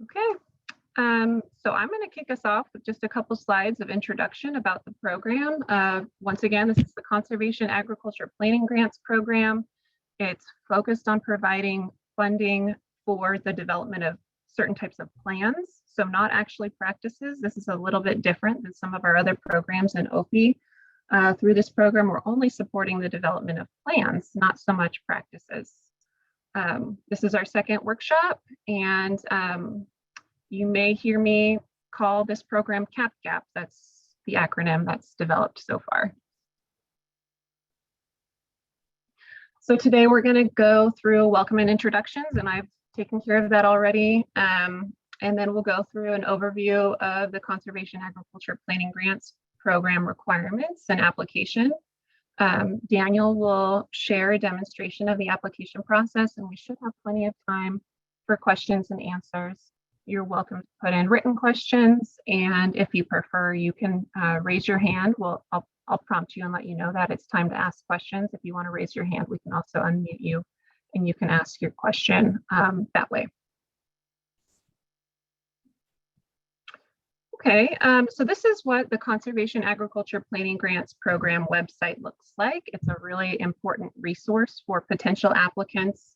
Okay, so I'm going to kick us off with just a couple slides of introduction about the program. Once again, this is the Conservation Agriculture Planning Grants Program. It's focused on providing funding for the development of certain types of plans, so not actually practices. This is a little bit different than some of our other programs in OPI. Through this program, we're only supporting the development of plans, not so much practices. This is our second workshop, and you may hear me call this program CAPGP. That's the acronym that's developed so far. So today we're going to go through welcome and introductions, and I've taken care of that already. And then we'll go through an overview of the Conservation Agriculture Planning Grants Program requirements and application. Daniel will share a demonstration of the application process, and we should have plenty of time for questions and answers. You're welcome to put in written questions, and if you prefer, you can raise your hand. I'll prompt you and let you know that it's time to ask questions. If you want to raise your hand, we can also unmute you, and you can ask your question that way. Okay, so this is what the Conservation Agriculture Planning Grants Program website looks like. It's a really important resource for potential applicants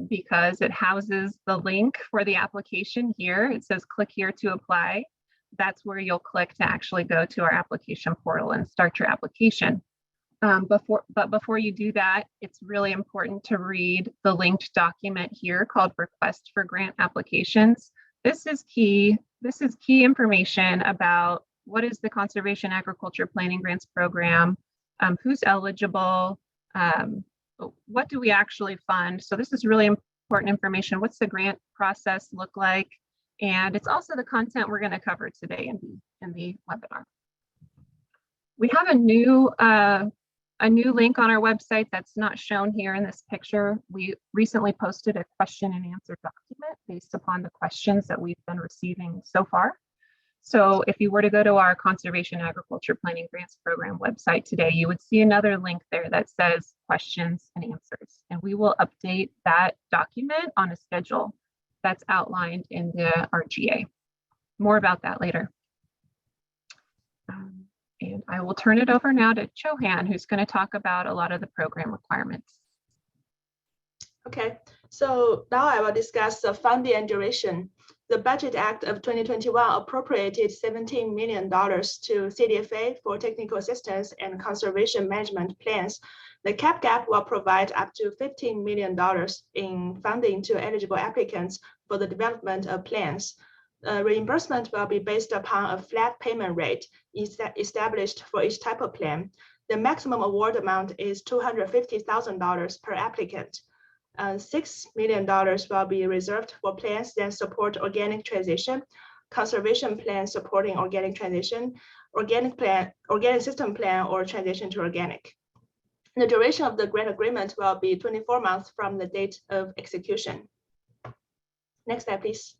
because it houses the link for the application here. It says click here to apply. That's where you'll click to actually go to our application portal and start your application. But before you do that, it's really important to read the linked document here called Request for Grant Applications. This is key. This is key information about what is the Conservation Agriculture Planning Grants Program, who's eligible, what do we actually fund. So this is really important information. What's the grant process look like? And it's also the content we're going to cover today in the webinar. We have a new link on our website that's not shown here in this picture. We recently posted a question and answer document based upon the questions that we've been receiving so far. So if you were to go to our Conservation Agriculture Planning Grants Program website today, you would see another link there that says questions and answers. And we will update that document on a schedule that's outlined in the RGA. More about that later. And I will turn it over now to Chohan, who's going to talk about a lot of the program requirements. Okay, so now I will discuss the funding and duration. The Budget Act of 2021 appropriated $17 million to Cdfa for technical assistance and conservation management plans. The CAPGP will provide up to $15 million in funding to eligible applicants for the development of plans. Reimbursement will be based upon a flat payment rate established for each type of plan. The maximum award amount is $250,000 per applicant. $6 million will be reserved for plans that support organic transition, conservation plans supporting organic transition, organic system plan, or transition to organic. The duration of the grant agreement will be 24 months from the date of execution. Next slide, please.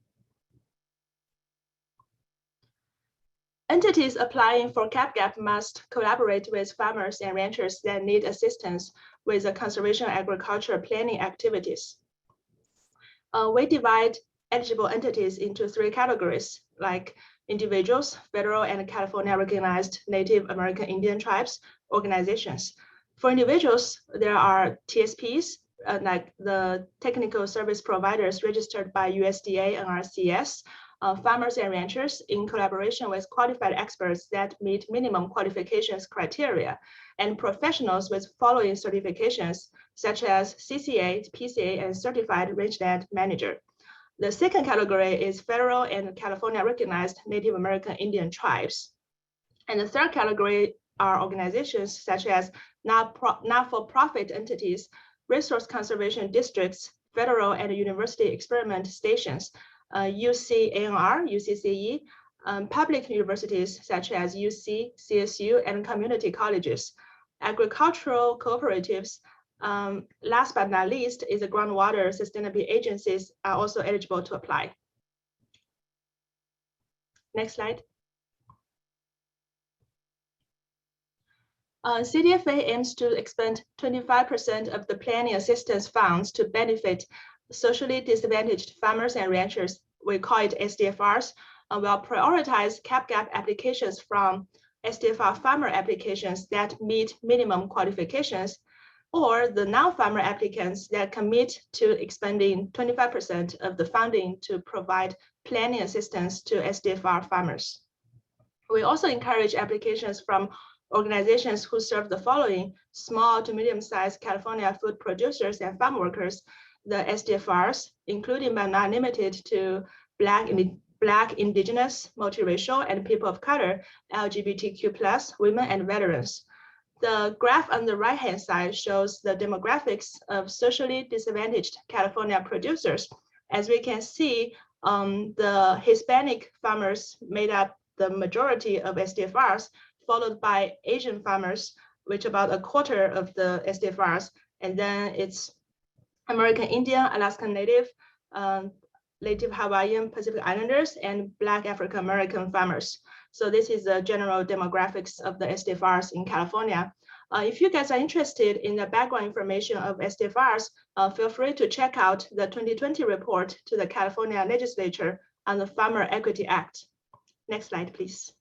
Entities applying for CAPGP must collaborate with farmers and ranchers that need assistance with the conservation agriculture planning activities. We divide eligible entities into 3 categories, like individuals, federal and California recognized Native American Indian tribes, organizations. For individuals, there are TSPs, like the technical service providers registered by USDA Nrcs, farmers and ranchers in collaboration with qualified experts that meet minimum qualifications criteria, and professionals with following certifications such as CCA, PCA, and Certified Rangeland Manager. The second category is federal and California recognized Native American Indian tribes. And the third category are organizations such as not-for-profit entities, resource conservation districts, federal and university experiment stations, UC-ANR, UCCE, public universities such as UC, CSU, and community colleges, agricultural cooperatives. Last but not least is the groundwater sustainability agencies are also eligible to apply. Next slide. Cdfa aims to expend 25% of the planning assistance funds to benefit socially disadvantaged farmers and ranchers we call it SDFRs, will prioritize CAPGAP applications from SDFR farmer applications that meet minimum qualifications, or the non-farmer applicants that commit to expending 25% of the funding to provide planning assistance to SDFR farmers. We also encourage applications from organizations who serve the following: small to medium-sized California food producers and farm workers, the SDFRs, including but not limited to Black, Indigenous, multiracial, and people of color, LGBTQ+, women, and veterans. The graph on the right-hand side shows the demographics of socially disadvantaged California producers. As we can see, the Hispanic farmers made up the majority of SDFRs, followed by Asian farmers, which about a quarter of the SDFRs, and then it's American Indian, Alaskan Native, Native Hawaiian, Pacific Islanders, and Black African American farmers. So this is the general demographics of the SDFRs in California. If you guys are interested in the background information of SDFRs, feel free to check out the 2020 report to the California legislature on the Farmer Equity Act. Next slide, please.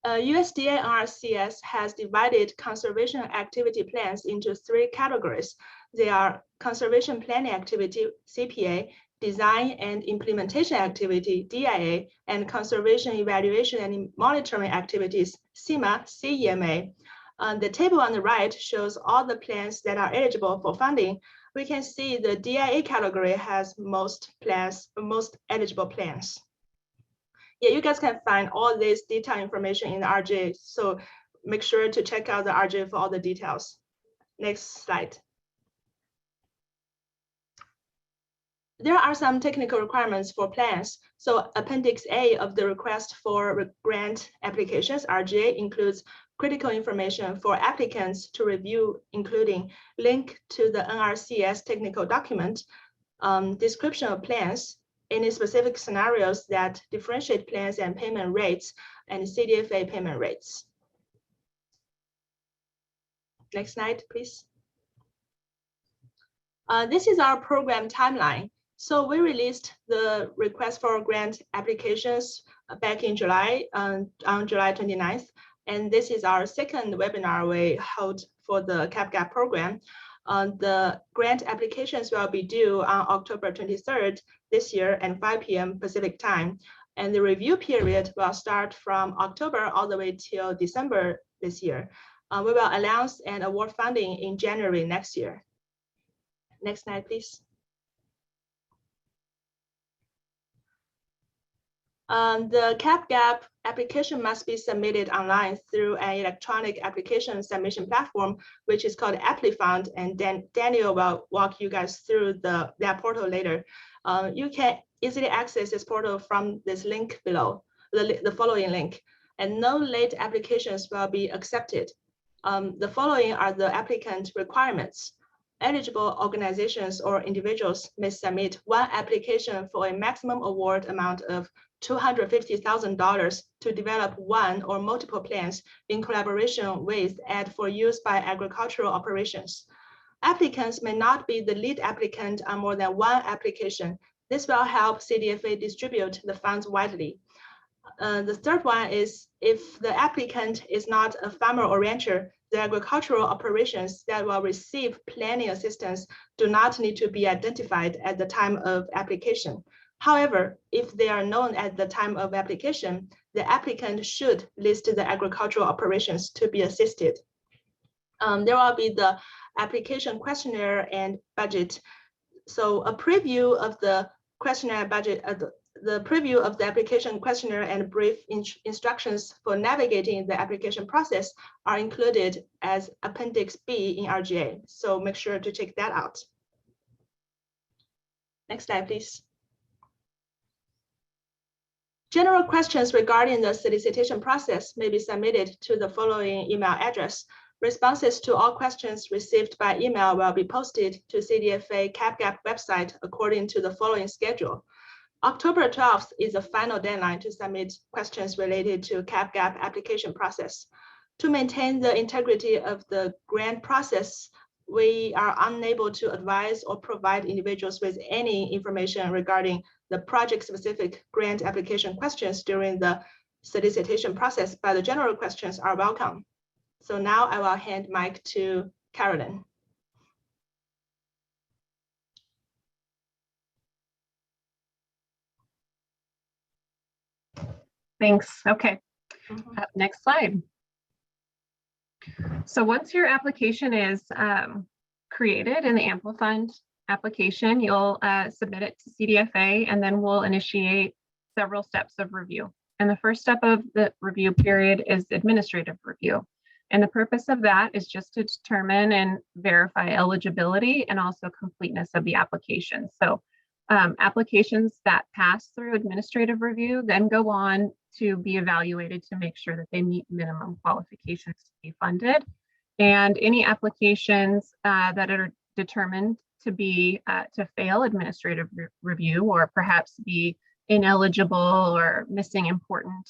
USDA Nrcs has divided conservation activity plans into 3 categories. They are conservation planning activity, CPA, design and implementation activity, DIA, and conservation evaluation and monitoring activities, CEMA. The table on the right shows all the plans that are eligible for funding. We can see the DIA category has most eligible plans. Yeah, you guys can find all this detailed information in the RJ, so make sure to check out the RJ for all the details. Next slide. There are some technical requirements for plans. So Appendix A of the request for grant applications, RGA, includes critical information for applicants to review, including link to the Nrcs technical document, description of plans, any specific scenarios that differentiate plans and payment rates, and Cdfa payment rates. Next slide, please. This is our program timeline. So we released the request for grant applications back in July, on July 29th. And this is our second webinar we held for the CAPGAP program. The grant applications will be due on October 23rd this year at 5 p.m. Pacific time. And the review period will start from October all the way till December this year. We will announce and award funding in January next year. Next slide, please. The CAPGAP application must be submitted online through an electronic application submission platform, which is called Applicant, and then Daniel will walk you guys through that portal later. You can easily access this portal from this link below, the following link, and no late applications will be accepted. The following are the applicant requirements. Eligible organizations or individuals may submit one application for a maximum award amount of $250,000 to develop one or multiple plans in collaboration with and for use by agricultural operations. Applicants may not be the lead applicant on more than one application. This will help Cdfa distribute the funds widely. The third one is if the applicant is not a farmer or rancher, the agricultural operations that will receive planning assistance do not need to be identified at the time of application. However, if they are known at the time of application, the applicant should list the agricultural operations to be assisted. There will be the application questionnaire and budget. So a preview of the questionnaire budget, the preview of the application questionnaire and brief instructions for navigating the application process are included as Appendix B in RGA. So make sure to check that out. Next slide, please. General questions regarding the solicitation process may be submitted to the following email address. Responses to all questions received by email will be posted to Cdfa CAPGAP website according to the following schedule. October 12th is the final deadline to submit questions related to CAPGAP application process. To maintain the integrity of the grant process, we are unable to advise or provide individuals with any information regarding the project-specific grant application questions during the solicitation process, but the general questions are welcome. So now I will hand mic to Carolyn. Thanks. Okay. Next slide. So once your application is created in the Amplifund application, you'll submit it to CDFA, and then we'll initiate several steps of review. And the first step of the review period is administrative review. And the purpose of that is just to determine and verify eligibility and also completeness of the application. So applications that pass through administrative review then go on to be evaluated to make sure that they meet minimum qualifications to be funded. And any applications that are determined to be to fail administrative review, or perhaps be ineligible or missing important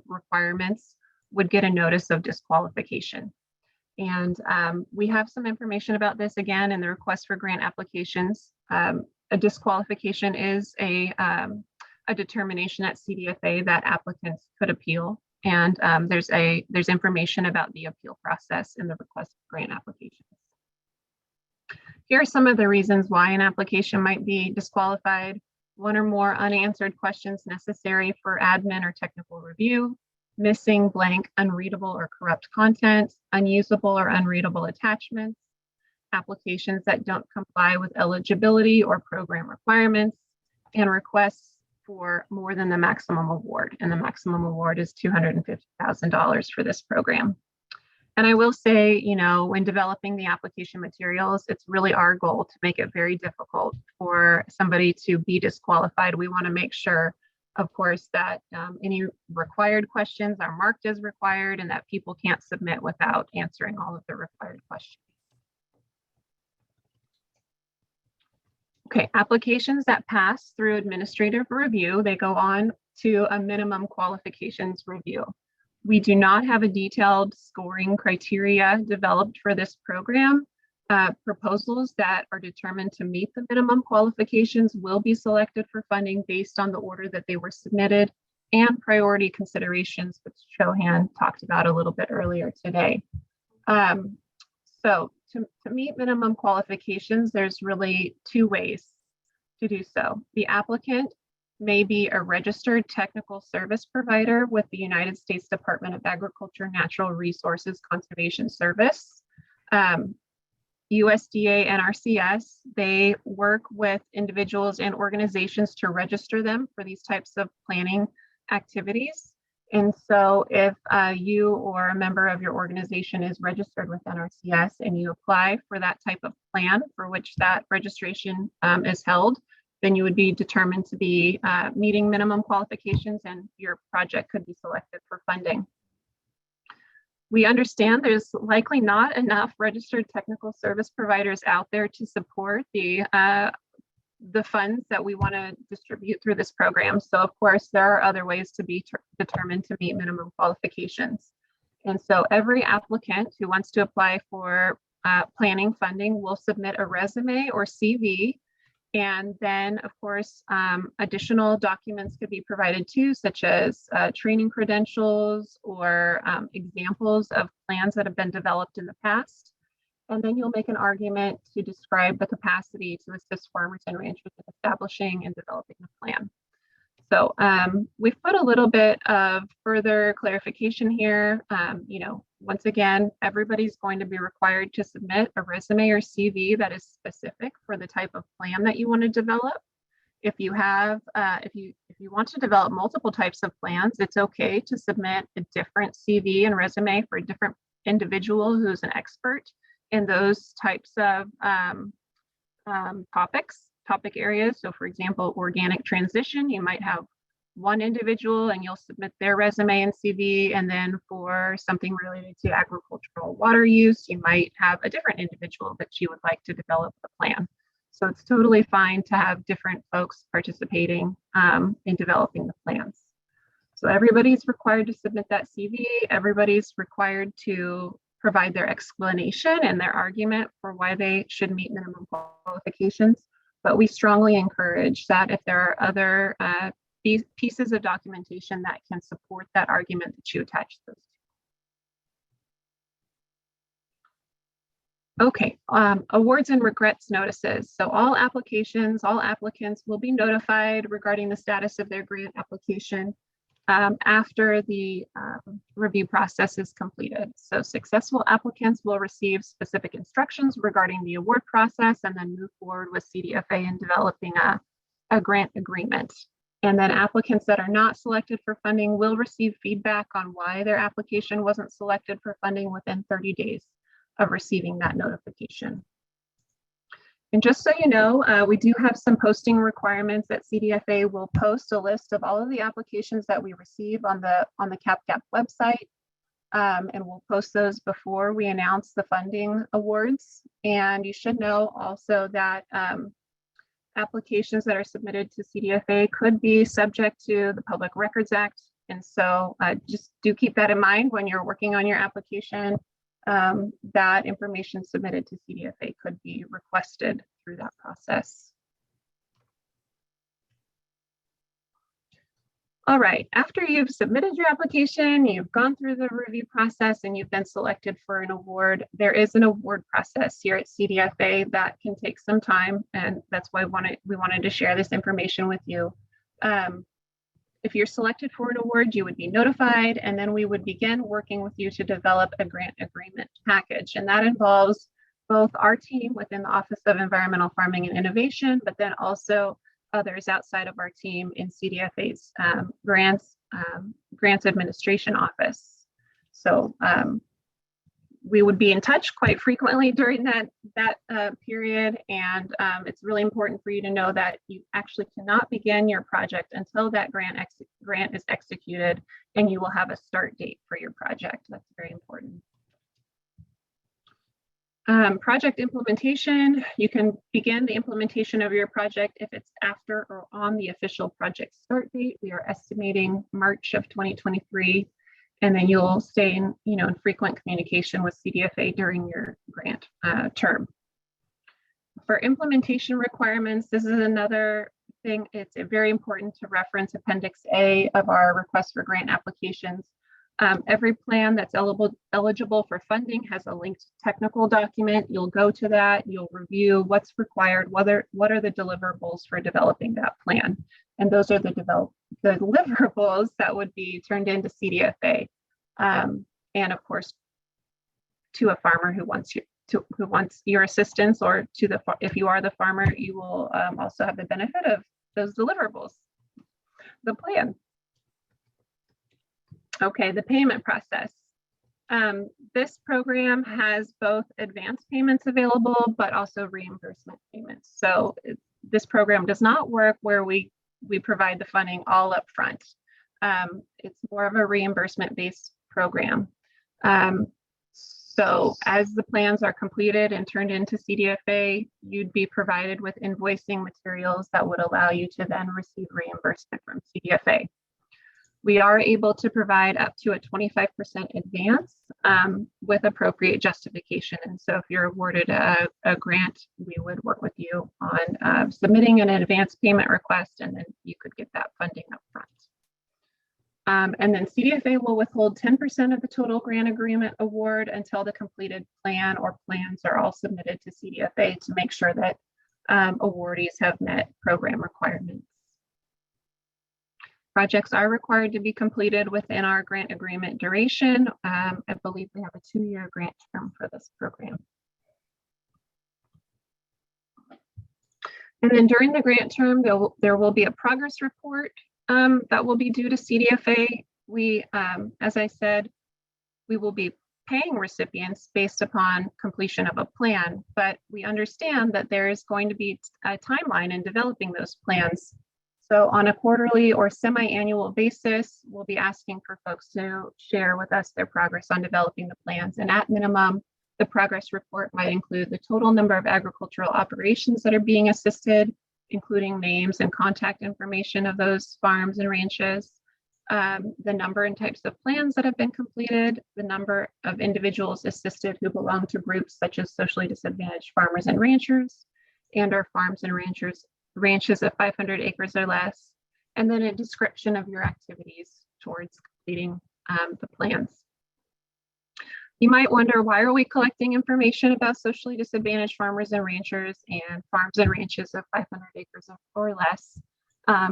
requirements, would get a notice of disqualification. And we have some information about this again in the request for grant applications. A disqualification is a determination at CDFA that applicants could appeal, and there's information about the appeal process in the request for grant applications. Here are some of the reasons why an application might be disqualified: one or more unanswered questions necessary for admin or technical review, missing blank, unreadable or corrupt content, unusable or unreadable attachments, applications that don't comply with eligibility or program requirements, and requests for more than the maximum award. And the maximum award is $250,000 for this program. And I will say, you know, when developing the application materials, it's really our goal to make it very difficult for somebody to be disqualified. We want to make sure, of course, that any required questions are marked as required and that people can't submit without answering all of the required questions. Okay, applications that pass through administrative review, they go on to a minimum qualifications review. We do not have a detailed scoring criteria developed for this program. Proposals that are determined to meet the minimum qualifications will be selected for funding based on the order that they were submitted and priority considerations, which Chohan talked about a little bit earlier today. So to meet minimum qualifications, there's really two ways to do so. The applicant may be a registered technical service provider with the United States Department of Agriculture Natural Resources Conservation Service. USDA Nrcs, they work with individuals and organizations to register them for these types of planning activities. And so if you or a member of your organization is registered with Nrcs and you apply for that type of plan for which that registration is held, then you would be determined to be meeting minimum qualifications and your project could be selected for funding. We understand there's likely not enough registered technical service providers out there to support the funds that we want to distribute through this program. So of course, there are other ways to be determined to meet minimum qualifications. And so every applicant who wants to apply for planning funding will submit a resume or CV. And then of course, additional documents could be provided too, such as training credentials or examples of plans that have been developed in the past. And then you'll make an argument to describe the capacity to assist farmers and ranchers in establishing and developing the plan. So we've put a little bit of further clarification here. You know, once again, everybody's going to be required to submit a resume or CV that is specific for the type of plan that you want to develop. If you have, if you want to develop multiple types of plans, it's okay to submit a different CV and resume for a different individual who's an expert in those types of topic areas. So for example, organic transition, you might have one individual and you'll submit their resume and CV, and then for something related to agricultural water use, you might have a different individual that you would like to develop the plan. So it's totally fine to have different folks participating in developing the plans. So everybody's required to submit that CV, everybody's required to provide their explanation and their argument for why they should meet minimum qualifications. But we strongly encourage that if there are other pieces of documentation that can support that argument, that you attach those. Okay, awards and regrets notices. So all applications, all applicants will be notified regarding the status of their grant application after the review process is completed. So successful applicants will receive specific instructions regarding the award process and then move forward with CDFA in developing a grant agreement. And then applicants that are not selected for funding will receive feedback on why their application wasn't selected for funding within 30 days of receiving that notification. And just so you know, we do have some posting requirements that CDFA will post a list of all of the applications that we receive on the CAPGP website. And we'll post those before we announce the funding awards. And you should know also that applications that are submitted to CDFA could be subject to the Public Records Act. And so just do keep that in mind when you're working on your application. That information submitted to CDFA could be requested through that process. All right, after you've submitted your application, you've gone through the review process and you've been selected for an award, there is an award process here at CDFA that can take some time, and that's why we wanted to share this information with you. If you're selected for an award, you would be notified, and then we would begin working with you to develop a grant agreement package. And that involves both our team within the Office of Environmental Farming and Innovation, but then also others outside of our team in CDFA's grants administration office. So we would be in touch quite frequently during that period, and it's really important for you to know that you actually cannot begin your project until that grant is executed, and you will have a start date for your project. That's very important. Project implementation, you can begin the implementation of your project if it's after or on the official project start date. We are estimating March of 2023. And then you'll stay in frequent communication with CDFA during your grant term. For implementation requirements, this is another thing. It's very important to reference Appendix A of our request for grant applications. Every plan that's eligible for funding has a linked technical document. You'll go to that, you'll review what's required, what are the deliverables for developing that plan. And those are the deliverables that would be turned into CDFA. And of course, to a farmer who wants your assistance, or if you are the farmer, you will also have the benefit of those deliverables, the plan. Okay, the payment process. This program has both advance payments available, but also reimbursement payments. So this program does not work where we provide the funding all up front. It's more of a reimbursement-based program. So as the plans are completed and turned into CDFA, you'd be provided with invoicing materials that would allow you to then receive reimbursement from CDFA. We are able to provide up to a 25% advance with appropriate justification. And so if you're awarded a grant, we would work with you on submitting an advance payment request, and then you could get that funding up front. And then CDFA will withhold 10% of the total grant agreement award until the completed plan or plans are all submitted to CDFA to make sure that awardees have met program requirements. Projects are required to be completed within our grant agreement duration. I believe we have a 2-year grant term for this program. And then during the grant term, there will be a progress report that will be due to CDFA. We, as I said, we will be paying recipients based upon completion of a plan, but we understand that there is going to be a timeline in developing those plans. So on a quarterly or semi-annual basis, we'll be asking for folks to share with us their progress on developing the plans. And at minimum, the progress report might include the total number of agricultural operations that are being assisted, including names and contact information of those farms and ranches, the number and types of plans that have been completed, the number of individuals assisted who belong to groups such as socially disadvantaged farmers and ranchers, and our farms and ranches of 500 acres or less, and then a description of your activities towards completing the plans. You might wonder, why are we collecting information about socially disadvantaged farmers and ranchers and farms and ranches of 500 acres or less?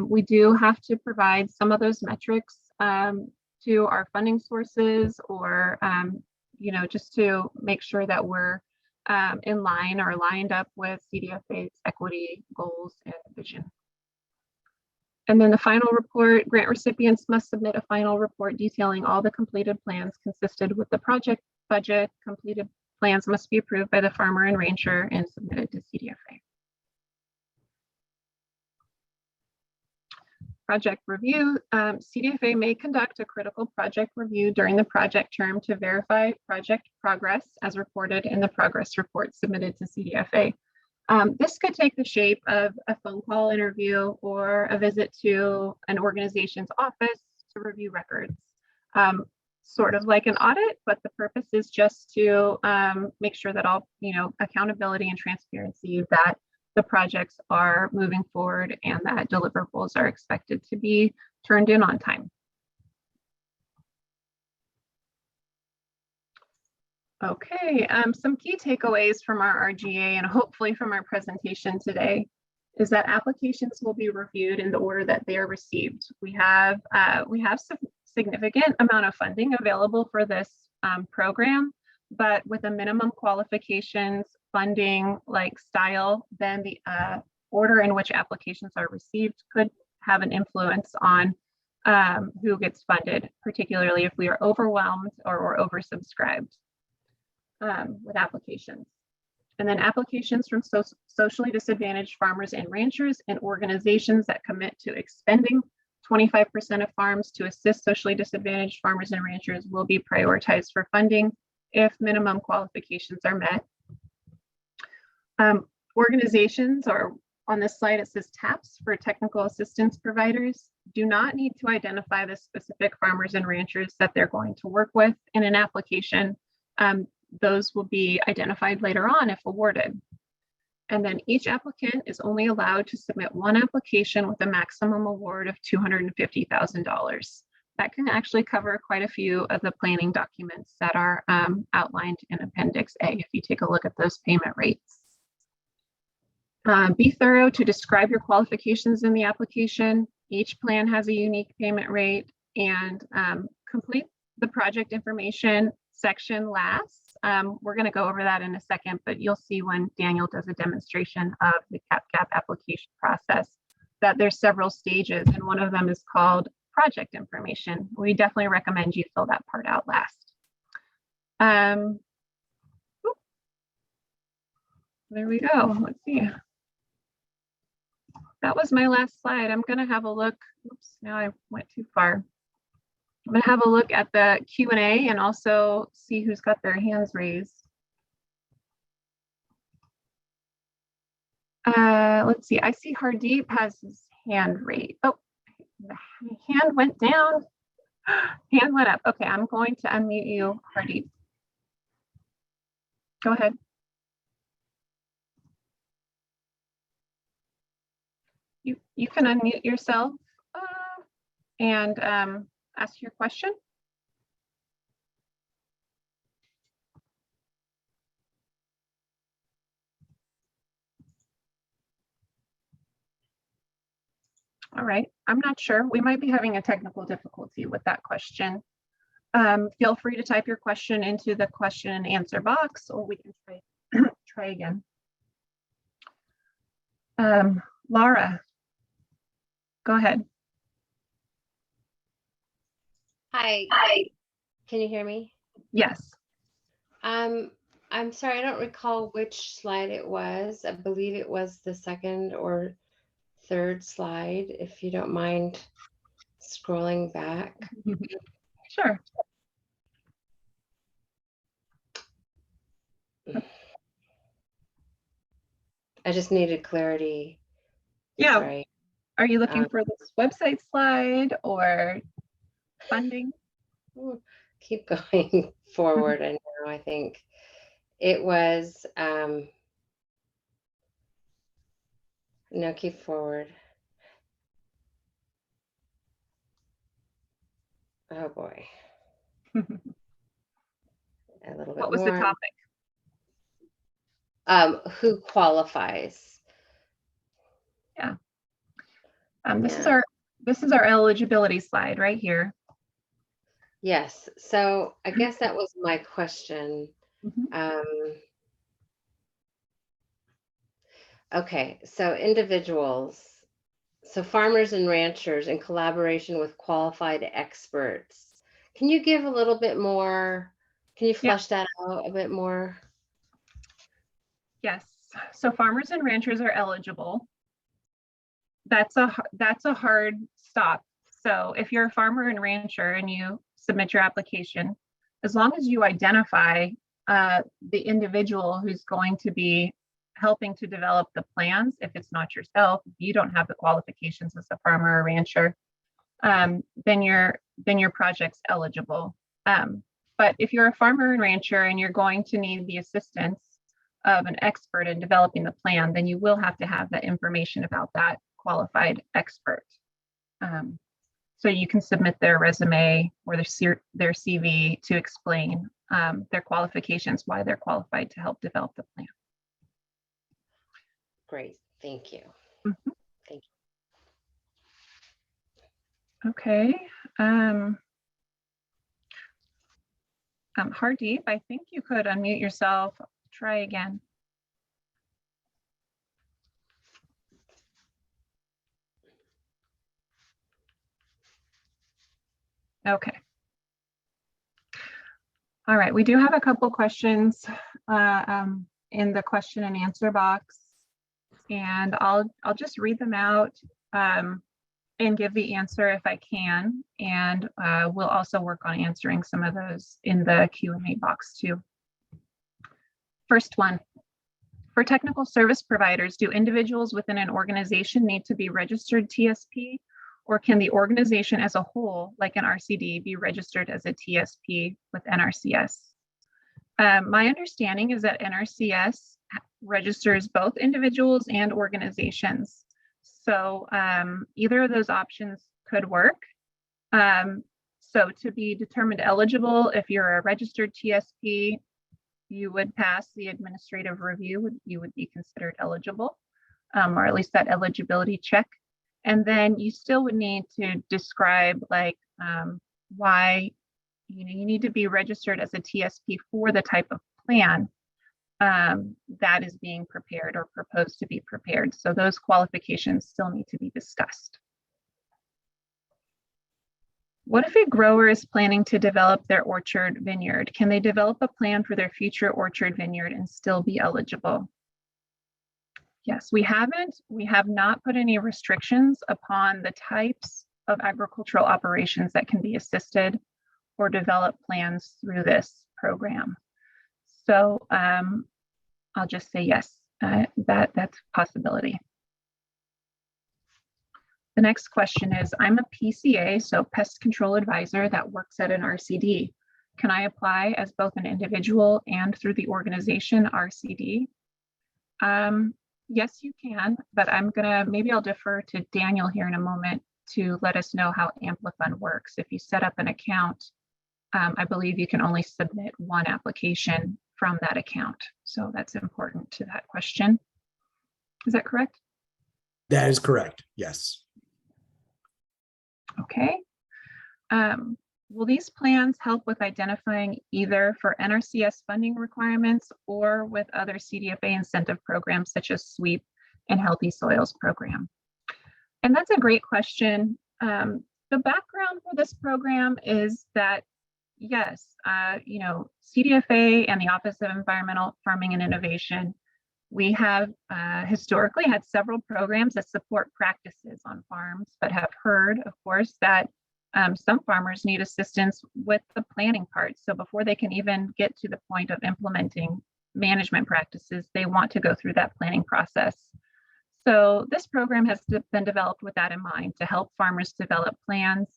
We do have to provide some of those metrics to our funding sources, or just to make sure that we're in line or lined up with CDFA's equity goals and vision. And then the final report, grant recipients must submit a final report detailing all the completed plans consisted with the project budget. Completed plans must be approved by the farmer and rancher and submitted to CDFA. Project review. CDFA may conduct a critical project review during the project term to verify project progress as reported in the progress report submitted to CDFA. This could take the shape of a phone call interview or a visit to an organization's office to review records. Sort of like an audit, but the purpose is just to make sure that all, accountability and transparency, that the projects are moving forward and that deliverables are expected to be turned in on time. Okay, some key takeaways from our RGA and hopefully from our presentation today is that applications will be reviewed in the order that they are received. We have some significant amount of funding available for this program, but with a minimum qualifications, funding like style, then the order in which applications are received could have an influence on who gets funded, particularly if we are overwhelmed or oversubscribed with applications. And then applications from socially disadvantaged farmers and ranchers and organizations that commit to expending 25% of farms to assist socially disadvantaged farmers and ranchers will be prioritized for funding if minimum qualifications are met. Organizations, or on this slide it says TAPs for technical assistance providers, do not need to identify the specific farmers and ranchers that they're going to work with in an application. Those will be identified later on if awarded. And then each applicant is only allowed to submit one application with a maximum award of $250,000. That can actually cover quite a few of the planning documents that are outlined in Appendix A if you take a look at those payment rates. Be thorough to describe your qualifications in the application. Each plan has a unique payment rate, and complete the project information section last. We're going to go over that in a second, but you'll see when Daniel does a demonstration of the CAPGP application process that there's several stages, and one of them is called project information. We definitely recommend you fill that part out last. There we go. Let's see. That was my last slide. I'm going to have a look. Oops, now I went too far. I'm going to have a look at the Q&A and also see who's got their hands raised. Let's see. I see Hardeep has his hand raised. Oh, the hand went down. Hand went up. Okay, I'm going to unmute you, Hardeep. Go ahead. You can unmute yourself and ask your question. All right, I'm not sure. We might be having a technical difficulty with that question. Feel free to type your question into the question and answer box, or we can try again. Laura, go ahead. Hi. Can you hear me? Yes. I'm sorry, I don't recall which slide it was. I believe it was the second or third slide, if you don't mind scrolling back. Sure. I just needed clarity. Yeah. Sorry. Are you looking for this website slide or? funding. Keep going forward. And now I think it was, no, keep forward. Oh boy. A little bit What was more. the topic? Who qualifies? Yeah. Yeah. This is our eligibility slide right here. Yes. So I guess that was my question. Okay. So individuals, so farmers and ranchers in collaboration with qualified experts. Can you give a little bit more? Can you flesh that out a bit more? Yes. So farmers and ranchers are eligible. That's a hard stop. So if you're a farmer and rancher and you submit your application, as long as you identify the individual who's going to be helping to develop the plans, if it's not yourself, if you don't have the qualifications as a farmer or rancher, then your project's eligible. But if you're a farmer and rancher and you're going to need the assistance of an expert in developing the plan, then you will have to have that information about that qualified expert. So you can submit their resume or their CV to explain their qualifications, why they're qualified to help develop the plan. Great, thank you. Mm-hmm. Thank you. Okay. Hardeep, I think you could unmute yourself. Try again. Okay. All right, we do have a couple questions in the question and answer box, and I'll just read them out and give the answer if I can, and we'll also work on answering some of those in the Q&A box too. First one, for technical service providers, do individuals within an organization need to be registered TSP, or can the organization as a whole, like an RCD, be registered as a TSP with Nrcs? My understanding is that Nrcs registers both individuals and organizations. So either of those options could work. So to be determined eligible, if you're a registered TSP, you would pass the administrative review, you would be considered eligible, or at least that eligibility check. And then you still would need to describe like why you need to be registered as a TSP for the type of plan that is being prepared or proposed to be prepared. So those qualifications still need to be discussed. What if a grower is planning to develop their orchard vineyard? Can they develop a plan for their future orchard vineyard and still be eligible? Yes, we have not put any restrictions upon the types of agricultural operations that can be assisted or develop plans through this program. So I'll just say yes, that's a possibility. The next question is, I'm a PCA, so pest control advisor that works at an RCD. Can I apply as both an individual and through the organization RCD? Yes, you can, but maybe I'll defer to Daniel here in a moment to let us know how Amplifund works. If you set up an account, I believe you can only submit one application from that account. So that's important to that question. Is that correct? That is correct, yes. Okay. Will these plans help with identifying either for Nrcs funding requirements or with other Cdfa incentive programs such as SWEEP and Healthy Soils program? And that's a great question. The background for this program is that, yes, Cdfa and the Office of Environmental Farming and Innovation, we have historically had several programs that support practices on farms, but have heard, of course, that some farmers need assistance with the planning part. So before they can even get to the point of implementing management practices, they want to go through that planning process. So this program has been developed with that in mind, to help farmers develop plans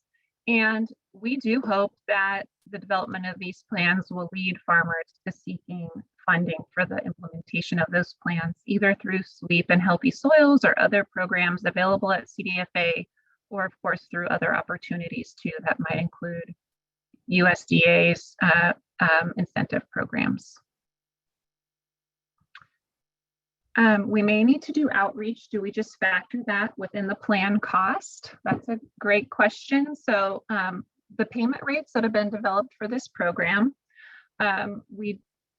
And we do hope that the development of these plans will lead farmers to seeking funding for the implementation of those plans, either through SWEEP and Healthy Soils or other programs available at CDFA, or of course through other opportunities too that might include USDA's incentive programs. We may need to do outreach. Do we just factor that within the plan cost? That's a great question. So the payment rates that have been developed for this program,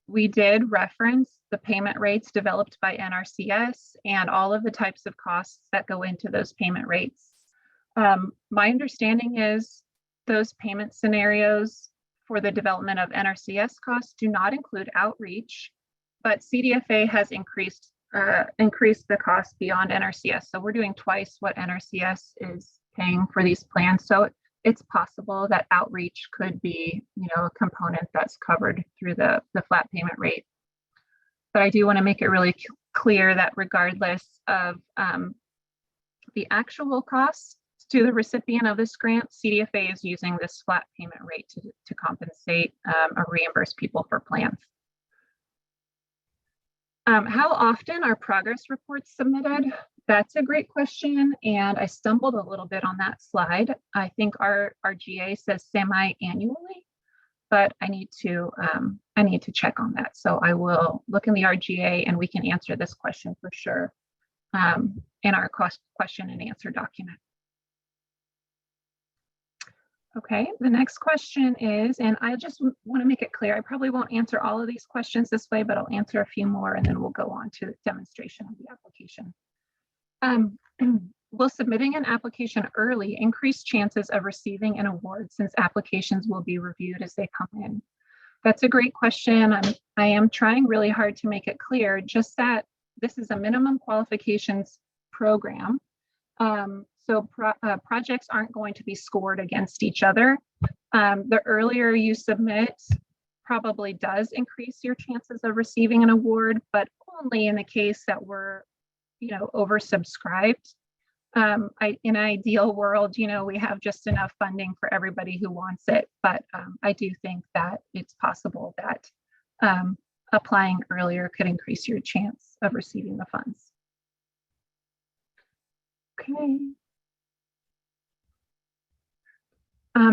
we did reference the payment rates developed by NRCS and all of the types of costs that go into those payment rates. My understanding is those payment scenarios for the development of NRCS costs do not include outreach, but CDFA has increased the cost beyond NRCS. So we're doing twice what NRCS is paying for these plans. So it's possible that outreach could be, a component that's covered through the flat payment rate. But I do want to make it really clear that regardless of the actual cost to the recipient of this grant, CDFA is using this flat payment rate to compensate or reimburse people for plans. How often are progress reports submitted? That's a great question, and I stumbled a little bit on that slide. I think our GA says semi-annually, but I need to check on that. So I will look in the RGA, and we can answer this question for sure in our question and answer document. Okay, the next question is, and I just want to make it clear, I probably won't answer all of these questions this way, but I'll answer a few more and then we'll go on to the demonstration of the application. Will submitting an application early increase chances of receiving an award since applications will be reviewed as they come in? That's a great question. I am trying really hard to make it clear, just that this is a minimum qualifications program. So projects aren't going to be scored against each other. The earlier you submit probably does increase your chances of receiving an award, but only in the case that we're, oversubscribed. In an ideal world, we have just enough funding for everybody who wants it, but I do think that it's possible that applying earlier could increase your chance of receiving the funds. Okay.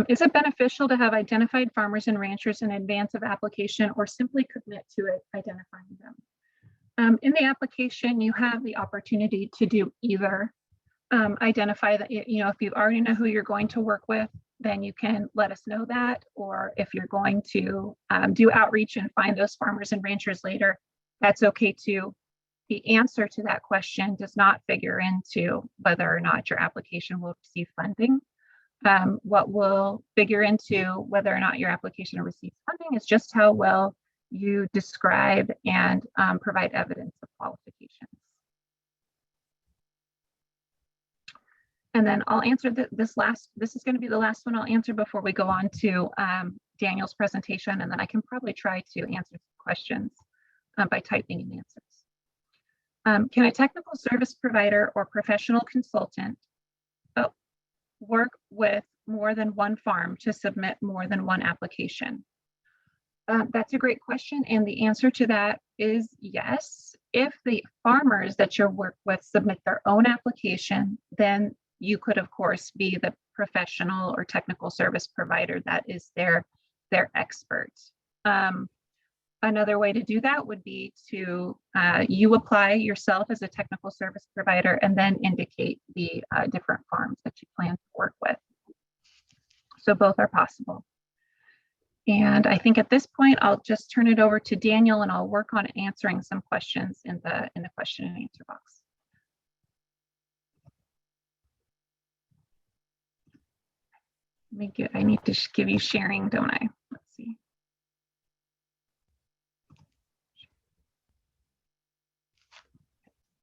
Is it beneficial to have identified farmers and ranchers in advance of application, or simply commit to it, identifying them? In the application, you have the opportunity to do either. Identify that, if you already know who you're going to work with, then you can let us know that. Or if you're going to do outreach and find those farmers and ranchers later, that's okay too. The answer to that question does not figure into whether or not your application will receive funding. What will figure into whether or not your application receives funding is just how well you describe and provide evidence of qualifications. And then I'll answer this is going to be the last one I'll answer before we go on to Daniel's presentation, and then I can probably try to answer questions by typing in answers. Can a technical service provider or professional consultant work with more than one farm to submit more than one application? That's a great question, and the answer to that is yes. If the farmers that you work with submit their own application, then you could, of course, be the professional or technical service provider that is their expert. Another way to do that would be to you apply yourself as a technical service provider and then indicate the different farms that you plan to work with. So both are possible. And I think at this point, I'll just turn it over to Daniel and I'll work on answering some questions in the question and answer box. I need to give you sharing, don't I? Let's see.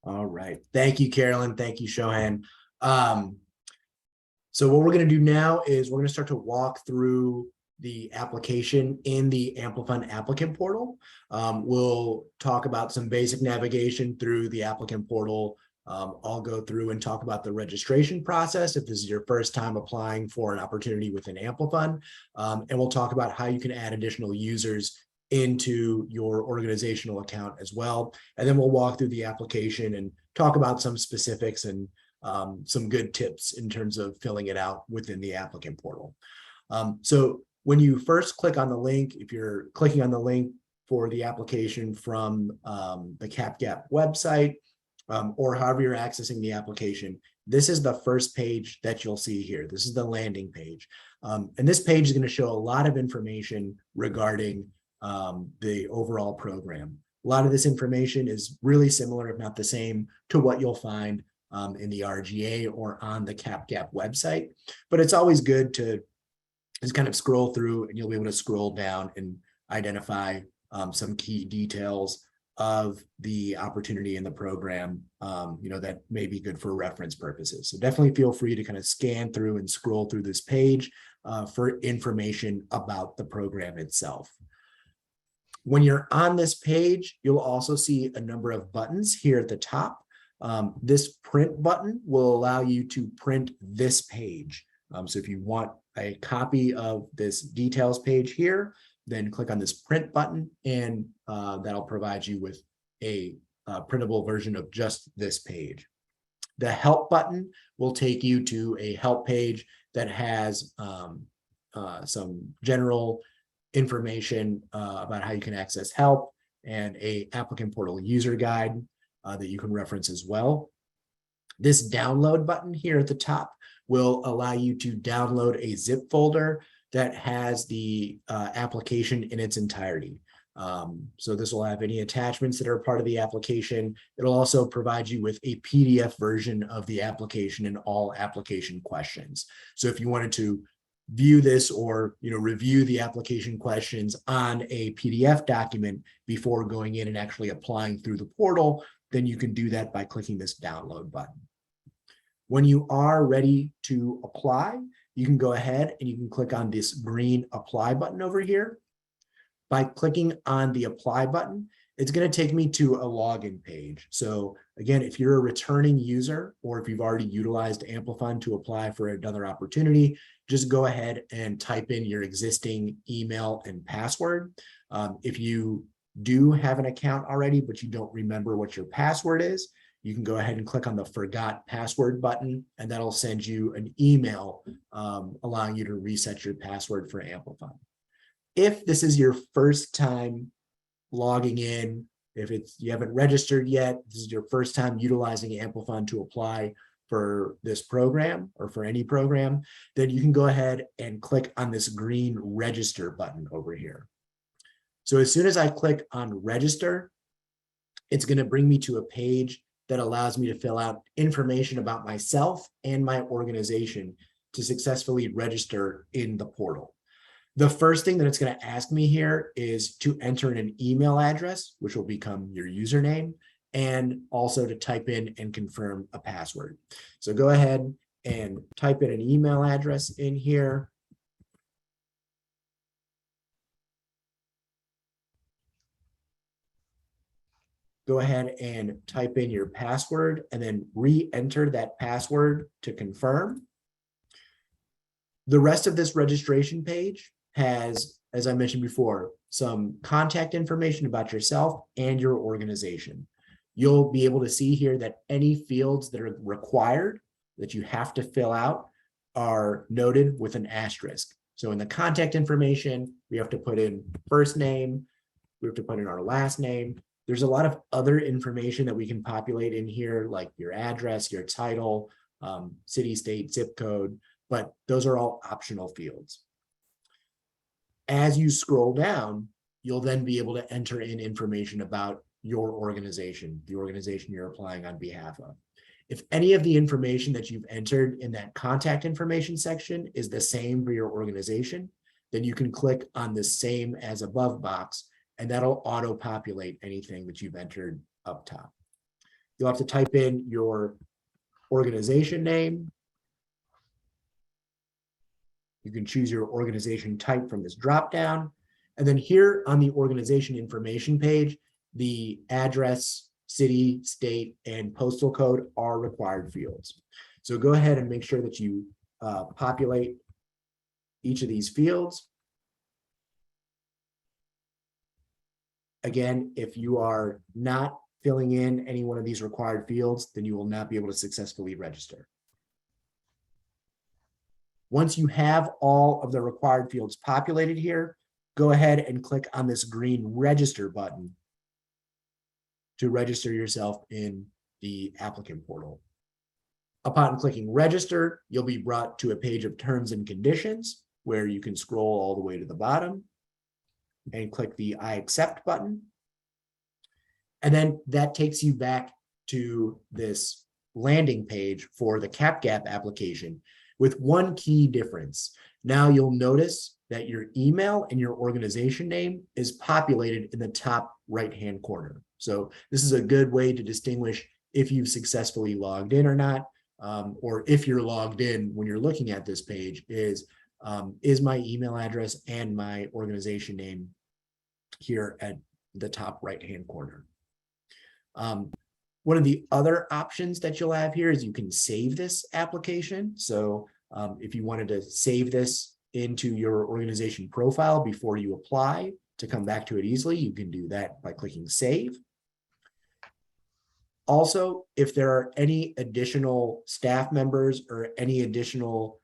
All right. Thank you, Carolyn. Thank you, Shohan. So what we're going to do now is we're going to start to walk through the application in the Amplifund Applicant Portal. We'll talk about some basic navigation through the Applicant Portal I'll go through and talk about the registration process if this is your first time applying for an opportunity within Amplifund. And we'll talk about how you can add additional users into your organizational account as well. And then we'll walk through the application and talk about some specifics and some good tips in terms of filling it out within the applicant portal. So when you first click on the link, if you're clicking on the link for the application from the CAPGP website, or however you're accessing the application, this is the first page that you'll see here. This is the landing page. And this page is going to show a lot of information regarding the overall program. A lot of this information is really similar, if not the same, to what you'll find in the RGA or on the CAPGP website. But it's always good to just kind of scroll through, and you'll be able to scroll down and identify some key details of the opportunity in the program, that may be good for reference purposes. So definitely feel free to kind of scan through and scroll through this page for information about the program itself. When you're on this page, you'll also see a number of buttons here at the top. This print button will allow you to print this page. So if you want a copy of this details page here, then click on this print button, and that'll provide you with a printable version of just this page. The help button will take you to a help page that has some general information about how you can access help and a applicant portal user guide that you can reference as well. This download button here at the top will allow you to download a zip folder that has the application in its entirety. So this will have any attachments that are part of the application. It'll also provide you with a PDF version of the application and all application questions. So if you wanted to view this or review the application questions on a PDF document before going in and actually applying through the portal, then you can do that by clicking this download button. When you are ready to apply, you can go ahead and you can click on this green apply button over here. By clicking on the apply button, it's going to take me to a login page. So again, if you're a returning user or if you've already utilized Amplifund to apply for another opportunity, just go ahead and type in your existing email and password. If you do have an account already, but you don't remember what your password is, you can go ahead and click on the forgot password button, and that'll send you an email allowing you to reset your password for Amplifund. If this is your first time logging in, if you haven't registered yet, this is your first time utilizing Amplifund to apply for this program or for any program, then you can go ahead and click on this green register button over here. So as soon as I click on register, it's going to bring me to a page that allows me to fill out information about myself and my organization to successfully register in the portal. The first thing that it's going to ask me here is to enter in an email address, which will become your username, and also to type in and confirm a password. So go ahead and type in an email address in here. Go ahead and type in your password and then re-enter that password to confirm. The rest of this registration page has, as I mentioned before, some contact information about yourself and your organization. You'll be able to see here that any fields that are required that you have to fill out are noted with an asterisk. So in the contact information, we have to put in first name, we have to put in our last name. There's a lot of other information that we can populate in here, like your address, your title, city, state, zip code, but those are all optional fields. As you scroll down, you'll then be able to enter in information about your organization, the organization you're applying on behalf of. If any of the information that you've entered in that contact information section is the same for your organization, then you can click on the same as above box, and that'll auto-populate anything that you've entered up top. You'll have to type in your organization name. You can choose your organization type from this dropdown. And then here on the organization information page, the address city, state, and postal code are required fields. So go ahead and make sure that you populate each of these fields. Again, if you are not filling in any one of these required fields, then you will not be able to successfully register. Once you have all of the required fields populated here, go ahead and click on this green register button to register yourself in the applicant portal. Upon clicking register, you'll be brought to a page of terms and conditions where you can scroll all the way to the bottom and click the I accept button. And then that takes you back to this landing page for the CAPGP application with one key difference. Now you'll notice that your email and your organization name is populated in the top right-hand corner. So this is a good way to distinguish if you've successfully logged in or not, or if you're logged in when you're looking at this page is my email address and my organization name here at the top right-hand corner. One of the other options that you'll have here is you can save this application. So if you wanted to save this into your organization profile before you apply to come back to it easily, you can do that by clicking save. Also, if there are any additional staff members or any additional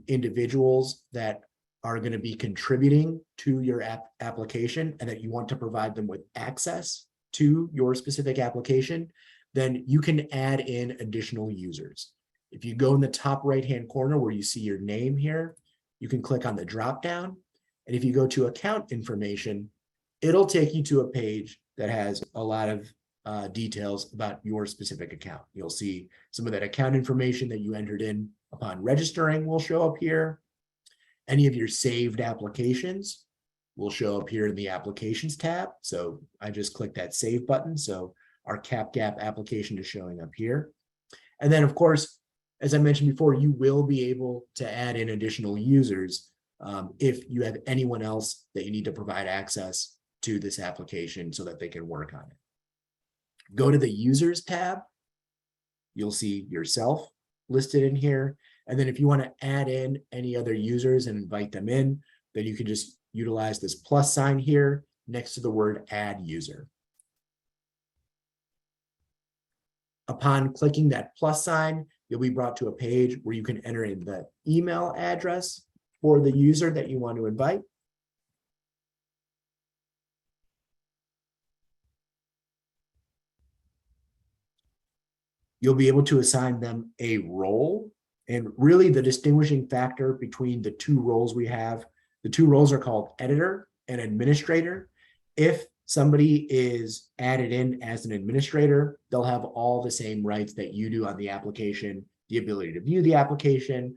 individuals that are going to be contributing to your application and that you want to provide them with access to your specific application, then you can add in additional users. If you go in the top right-hand corner where you see your name here, you can click on the drop down. And if you go to account information, it'll take you to a page that has a lot of details about your specific account. You'll see some of that account information that you entered in upon registering will show up here. Any of your saved applications will show up here in the applications tab. So I just clicked that save button. So our CAPGP application is showing up here. And then of course, as I mentioned before, you will be able to add in additional users if you have anyone else that you need to provide access to this application so that they can work on it. Go to the users tab. You'll see yourself listed in here. And then if you want to add in any other users and invite them in, then you can just utilize this plus sign here next to the word add user. Upon clicking that plus sign, you'll be brought to a page where you can enter in the email address for the user that you want to invite. You'll be able to assign them a role. And really the distinguishing factor between the two roles we have, the two roles are called editor and administrator. If somebody is added in as an administrator, they'll have all the same rights that you do on the application, the ability to view the application,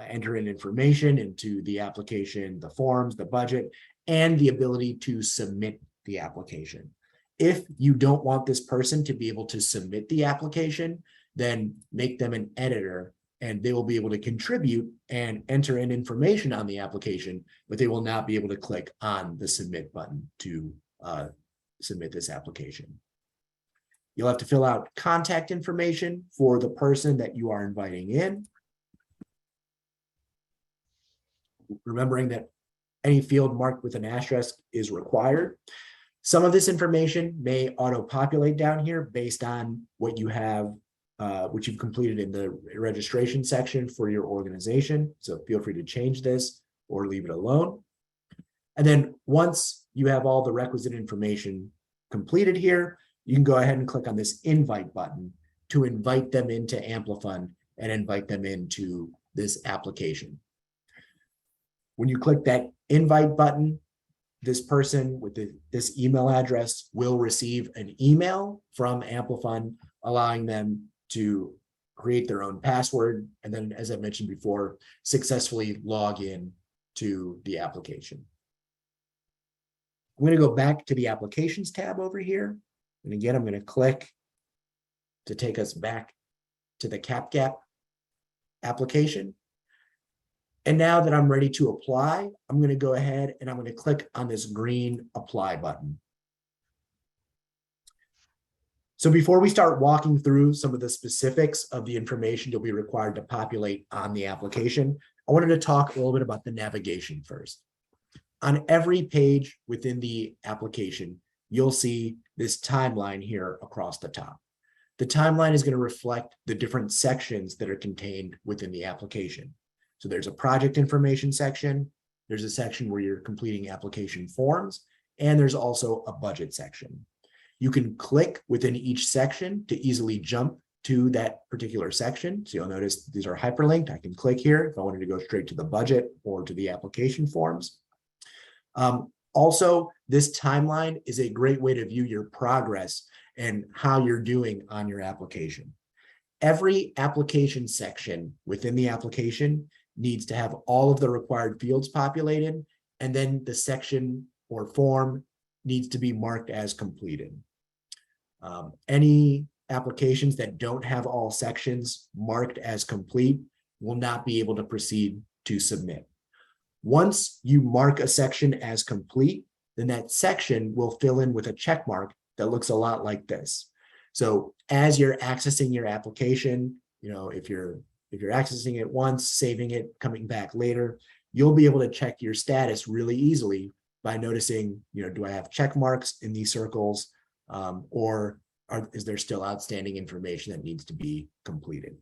enter in information into the application, the forms, the budget, and the ability to submit the application. If you don't want this person to be able to submit the application, then make them an editor and they will be able to contribute and enter in information on the application, but they will not be able to click on the submit button to submit this application. You'll have to fill out contact information for the person that you are inviting in. Remembering that any field marked with an asterisk is required. Some of this information may auto-populate down here based on what you have, which you've completed in the registration section for your organization. So feel free to change this or leave it alone. And then once you have all the requisite information completed here, you can go ahead and click on this invite button to invite them into Amplifund and invite them into this application. When you click that invite button, this person with this email address will receive an email from Amplifund, allowing them to create their own password. And then, as I mentioned before, successfully log in to the application. I'm going to go back to the applications tab over here. And again, I'm going to click to take us back to the CAPGP application. And now that I'm ready to apply, I'm going to go ahead and I'm going to click on this green apply button. So before we start walking through some of the specifics of the information you'll be required to populate on the application, I wanted to talk a little bit about the navigation first. On every page within the application, you'll see this timeline here across the top. The timeline is going to reflect the different sections that are contained within the application. So there's a project information section, there's a section where you're completing application forms, and there's also a budget section. You can click within each section to easily jump to that particular section. So you'll notice these are hyperlinked. I can click here if I wanted to go straight to the budget or to the application forms. Also, this timeline is a great way to view your progress and how you're doing on your application. Every application section within the application needs to have all of the required fields populated, and then the section or form needs to be marked as completed. Any applications that don't have all sections marked as complete will not be able to proceed to submit. Once you mark a section as complete, then that section will fill in with a check mark that looks a lot like this. So as you're accessing your application, if you're accessing it once, saving it, coming back later, you'll be able to check your status really easily by noticing, do I have check marks in these circles, or is there still outstanding information that needs to be completed?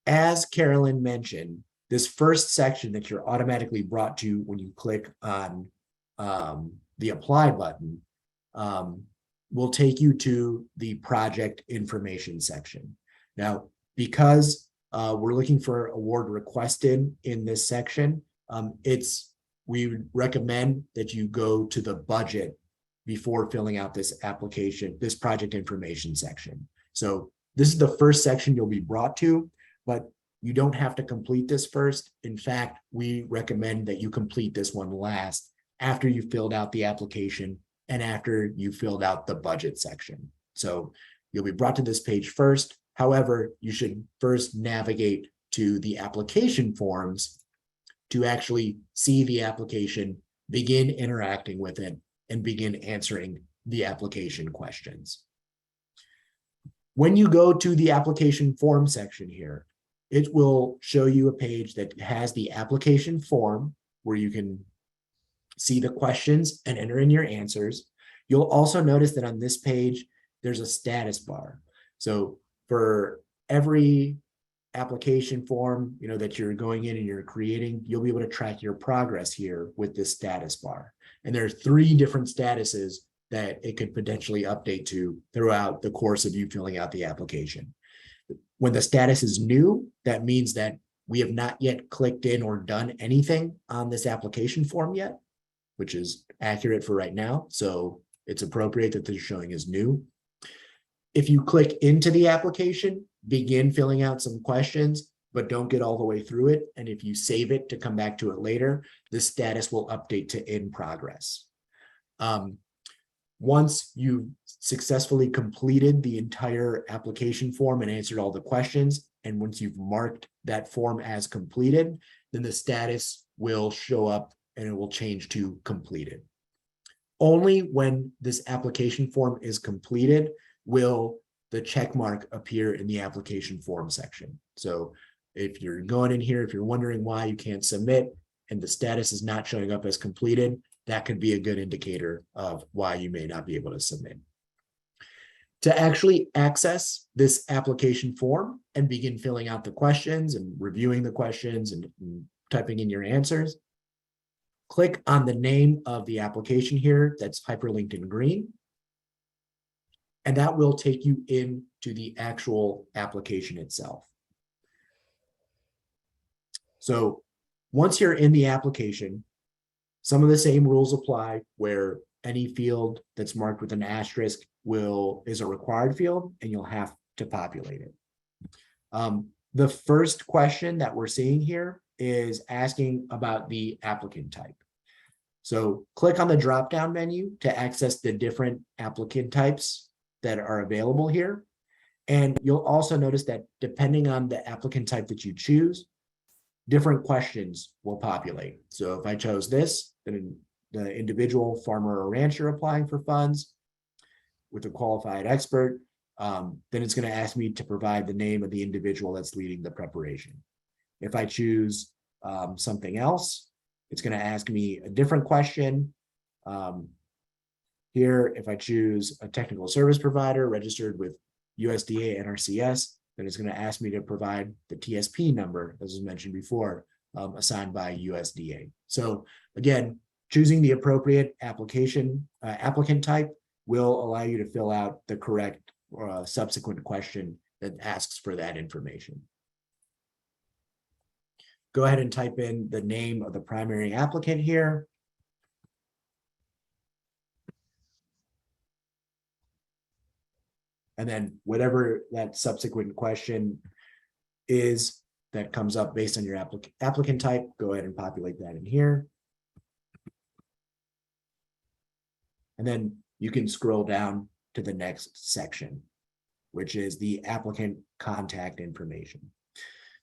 As Carolyn mentioned, this first section that you're automatically brought to when you click on the apply button will take you to the project information section. Now, because we're looking for award requested in this section, we would recommend that you go to the budget before filling out this application, this project information section. So this is the first section you'll be brought to, but you don't have to complete this first. In fact, we recommend that you complete this one last after you filled out the application and after you filled out the budget section. So you'll be brought to this page first. However, you should first navigate to the application forms to actually see the application, begin interacting with it, and begin answering the application questions. When you go to the application form section here, it will show you a page that has the application form where you can see the questions and enter in your answers. You'll also notice that on this page, there's a status bar. So for every application form, that you're going in and you're creating, you'll be able to track your progress here with this status bar. And there are 3 different statuses that it could potentially update to throughout the course of you filling out the application. When the status is new, that means that we have not yet clicked in or done anything on this application form yet, which is accurate for right now. So it's appropriate that this is showing as new. If you click into the application, begin filling out some questions, but don't get all the way through it. And if you save it to come back to it later, the status will update to in progress. Once you've successfully completed the entire application form and answered all the questions, and once you've marked that form as completed, then the status will show up and it will change to completed. Only when this application form is completed will the check mark appear in the application form section. So if you're going in here, if you're wondering why you can't submit and the status is not showing up as completed, that could be a good indicator of why you may not be able to submit. To actually access this application form and begin filling out the questions and reviewing the questions and typing in your answers, click on the name of the application here that's hyperlinked in green. And that will take you into the actual application itself. So once you're in the application, some of the same rules apply where any field that's marked with an asterisk is a required field and you'll have to populate it. The first question that we're seeing here is asking about the applicant type. So click on the drop-down menu to access the different applicant types that are available here. And you'll also notice that depending on the applicant type that you choose, different questions will populate. So if I chose this, then the individual farmer or rancher applying for funds, with a qualified expert, then it's going to ask me to provide the name of the individual that's leading the preparation. If I choose something else, it's going to ask me a different question. Here, if I choose a technical service provider registered with USDA NRCS, then it's going to ask me to provide the TSP number, as was mentioned before, assigned by USDA. So again, choosing the appropriate applicant type will allow you to fill out the correct subsequent question that asks for that information. Go ahead and type in the name of the primary applicant here. And then whatever that subsequent question is that comes up based on your applicant type, go ahead and populate that in here. And then you can scroll down to the next section, which is the applicant contact information.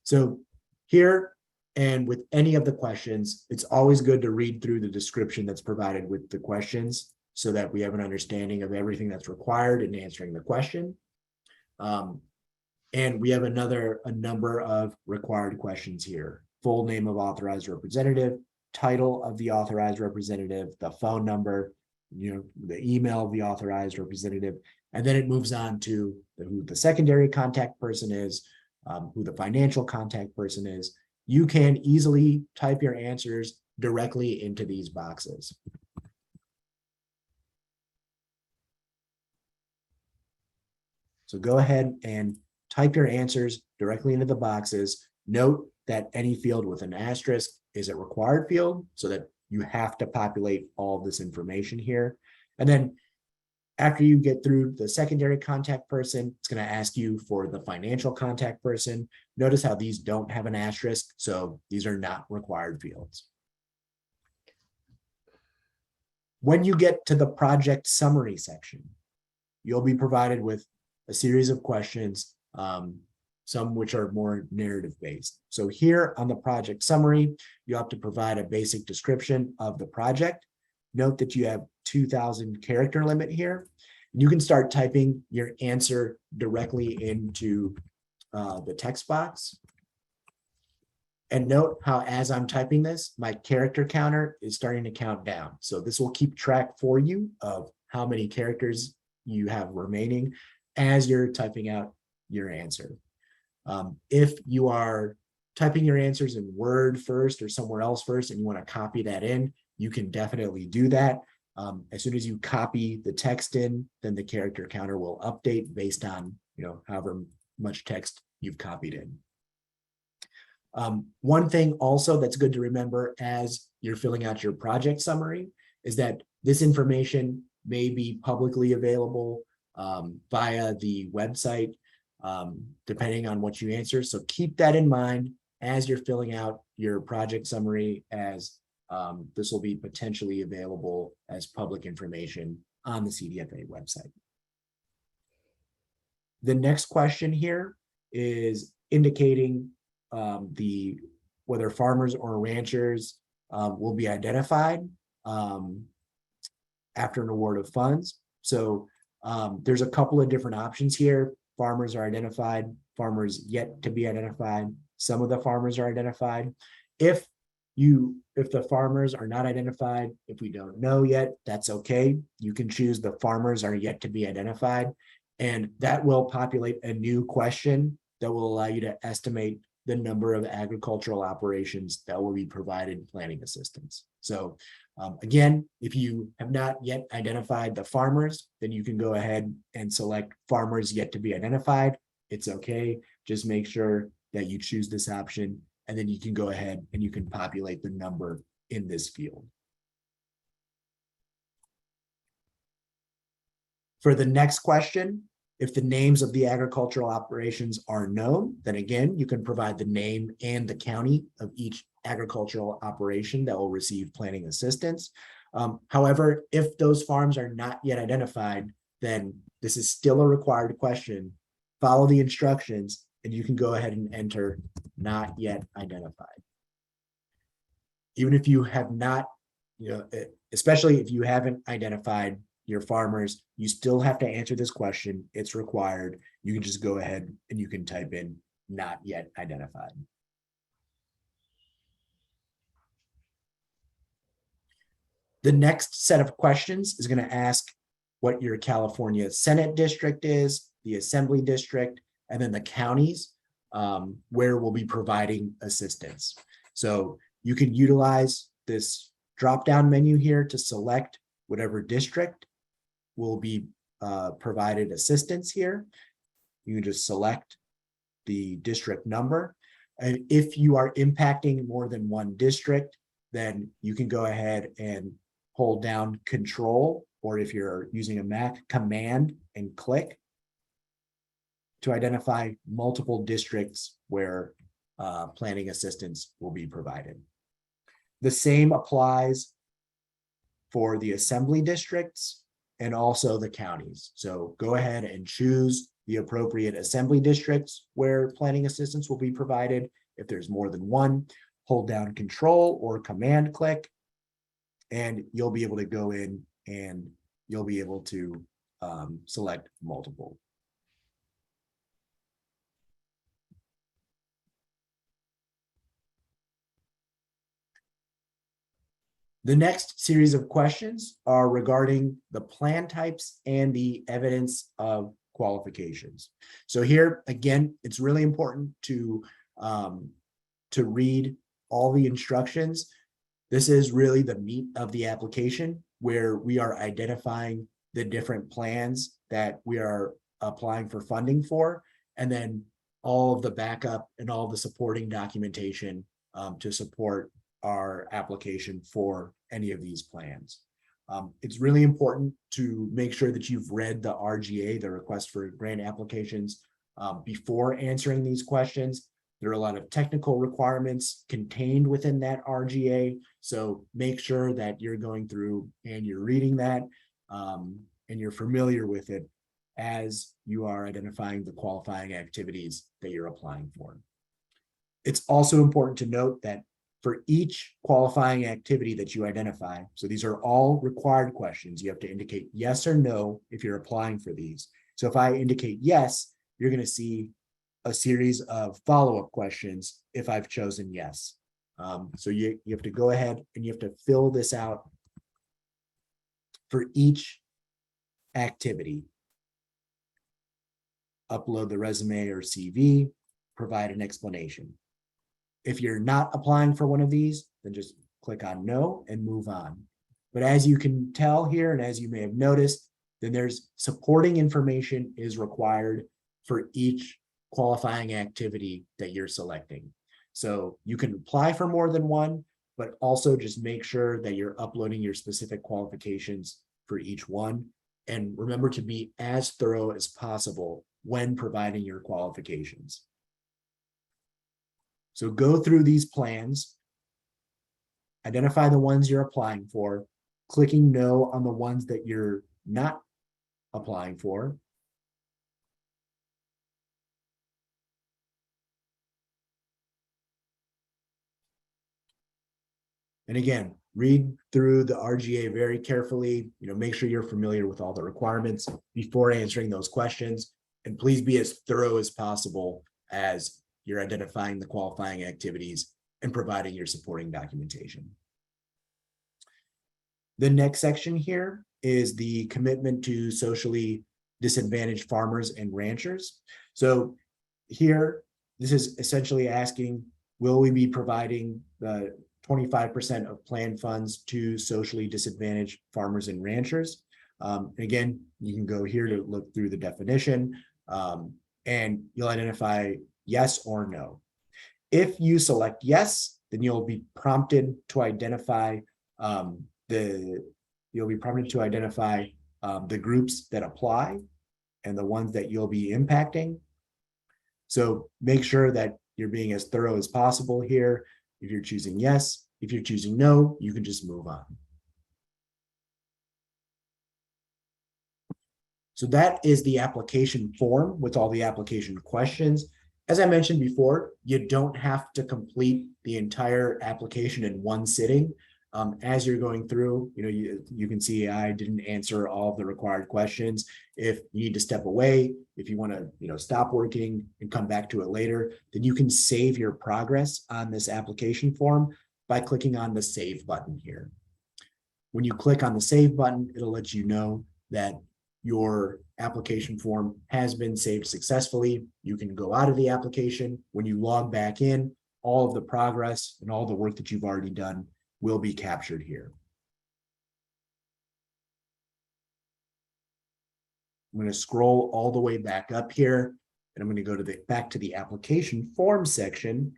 So here, and with any of the questions, it's always good to read through the description that's provided with the questions so that we have an understanding of everything that's required in answering the question. And we have a number of required questions here. Full name of authorized representative, title of the authorized representative, the phone number, the email of the authorized representative, and then it moves on to who the secondary contact person is, who the financial contact person is. You can easily type your answers directly into these boxes. So go ahead and type your answers directly into the boxes. Note that any field with an asterisk is a required field, so that you have to populate all this information here. And then after you get through the secondary contact person, it's going to ask you for the financial contact person. Notice how these don't have an asterisk, so these are not required fields. When you get to the project summary section, you'll be provided with a series of questions, some which are more narrative based. So here on the project summary, you have to provide a basic description of the project. Note that you have 2,000 character limit here. You can start typing your answer directly into the text box. And note how as I'm typing this, my character counter is starting to count down. So this will keep track for you of how many characters you have remaining as you're typing out your answer. If you are typing your answers in Word first or somewhere else first and you want to copy that in, you can definitely do that. As soon as you copy the text in, then the character counter will update based on however much text you've copied in. One thing also that's good to remember as you're filling out your project summary is that this information may be publicly available via the website, depending on what you answer. So keep that in mind as you're filling out your project summary, as this will be potentially available as public information on the Cdfa website. The next question here is indicating whether farmers or ranchers will be identified after an award of funds. So there's a couple of different options here. Farmers are identified, farmers yet to be identified. Some of the farmers are identified. If the farmers are not identified, if we don't know yet, that's okay. You can choose the farmers are yet to be identified, and that will populate a new question that will allow you to estimate the number of agricultural operations that will be provided planning assistance. So again, if you have not yet identified the farmers, then you can go ahead and select farmers yet to be identified. It's okay. Just make sure that you choose this option, and then you can go ahead and you can populate the number in this field. For the next question, if the names of the agricultural operations are known, then again, you can provide the name and the county of each agricultural operation that will receive planning assistance. However, if those farms are not yet identified, then this is still a required question. Follow the instructions and you can go ahead and enter not yet identified. Even if you have not, especially if you haven't identified your farmers, you still have to answer this question. It's required. You can just go ahead and you can type in not yet identified. The next set of questions is going to ask what your California Senate district is, the Assembly district, and then the counties where we'll be providing assistance. So you can utilize this drop-down menu here to select whatever district will be provided assistance here. You can just select the district number. And if you are impacting more than one district, then you can go ahead and hold down Control, or if you're using a Mac, Command and click to identify multiple districts where planning assistance will be provided. The same applies for the Assembly districts and also the counties. So go ahead and choose the appropriate Assembly districts where planning assistance will be provided. If there's more than one, hold down Control or Command click, and you'll be able to go in and you'll be able to select multiple. The next series of questions are regarding the plan types and the evidence of qualifications. So here, again, it's really important to read all the instructions. This is really the meat of the application, where we are identifying the different plans that we are applying for funding for, and then all of the backup and all the supporting documentation to support our application for any of these plans. It's really important to make sure that you've read the RGA, the request for grant applications, before answering these questions. There are a lot of technical requirements contained within that RGA, so make sure that you're going through and you're reading that and you're familiar with it as you are identifying the qualifying activities that you're applying for. It's also important to note that for each qualifying activity that you identify, so these are all required questions, you have to indicate yes or no if you're applying for these. So if I indicate yes, you're going to see a series of follow-up questions if I've chosen yes. So you have to go ahead and you have to fill this out for each activity. Upload the resume or CV, provide an explanation. If you're not applying for one of these, then just click on no and move on. But as you can tell here, and as you may have noticed, then there's supporting information is required for each qualifying activity that you're selecting. So you can apply for more than one, but also just make sure that you're uploading your specific qualifications for each one. And remember to be as thorough as possible when providing your qualifications. So go through these plans, identify the ones you're applying for, clicking no on the ones that you're not applying for. And again, read through the RGA very carefully, make sure you're familiar with all the requirements before answering those questions. And please be as thorough as possible as you're identifying the qualifying activities and providing your supporting documentation. The next section here is the commitment to socially disadvantaged farmers and ranchers. So here, this is essentially asking, will we be providing the 25% of plan funds to socially disadvantaged farmers and ranchers? Again, you can go here to look through the definition and you'll identify yes or no. If you select yes, then you'll be prompted to identify the groups that apply and the ones that you'll be impacting. So make sure that you're being as thorough as possible here. If you're choosing yes, if you're choosing no, you can just move on. So that is the application form with all the application questions. As I mentioned before, you don't have to complete the entire application in one sitting. As you're going through, you can see I didn't answer all of the required questions. If you need to step away, if you want to, stop working and come back to it later, then you can save your progress on this application form by clicking on the Save button here. When you click on the Save button, it'll let you know that your application form has been saved successfully. You can go out of the application. When you log back in, all of the progress and all the work that you've already done will be captured here. I'm going to scroll all the way back up here, and I'm going to go to back to the application form section.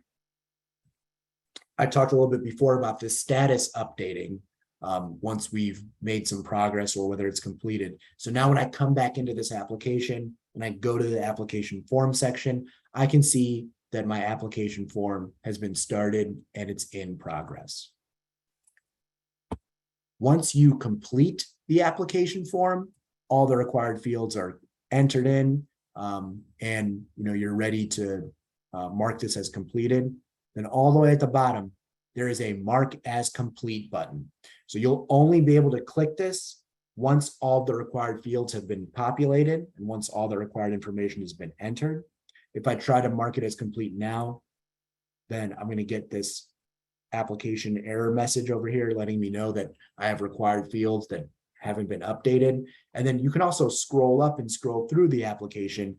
I talked a little bit before about this status updating once we've made some progress or whether it's completed. So now when I come back into this application and I go to the application form section, I can see that my application form has been started and it's in progress. Once you complete the application form, all the required fields are entered in, and you're ready to mark this as completed. Then all the way at the bottom, there is a Mark as Complete button. So you'll only be able to click this once all the required fields have been populated and once all the required information has been entered. If I try to mark it as complete now, then I'm going to get this application error message over here letting me know that I have required fields that haven't been updated. And then you can also scroll up and scroll through the application.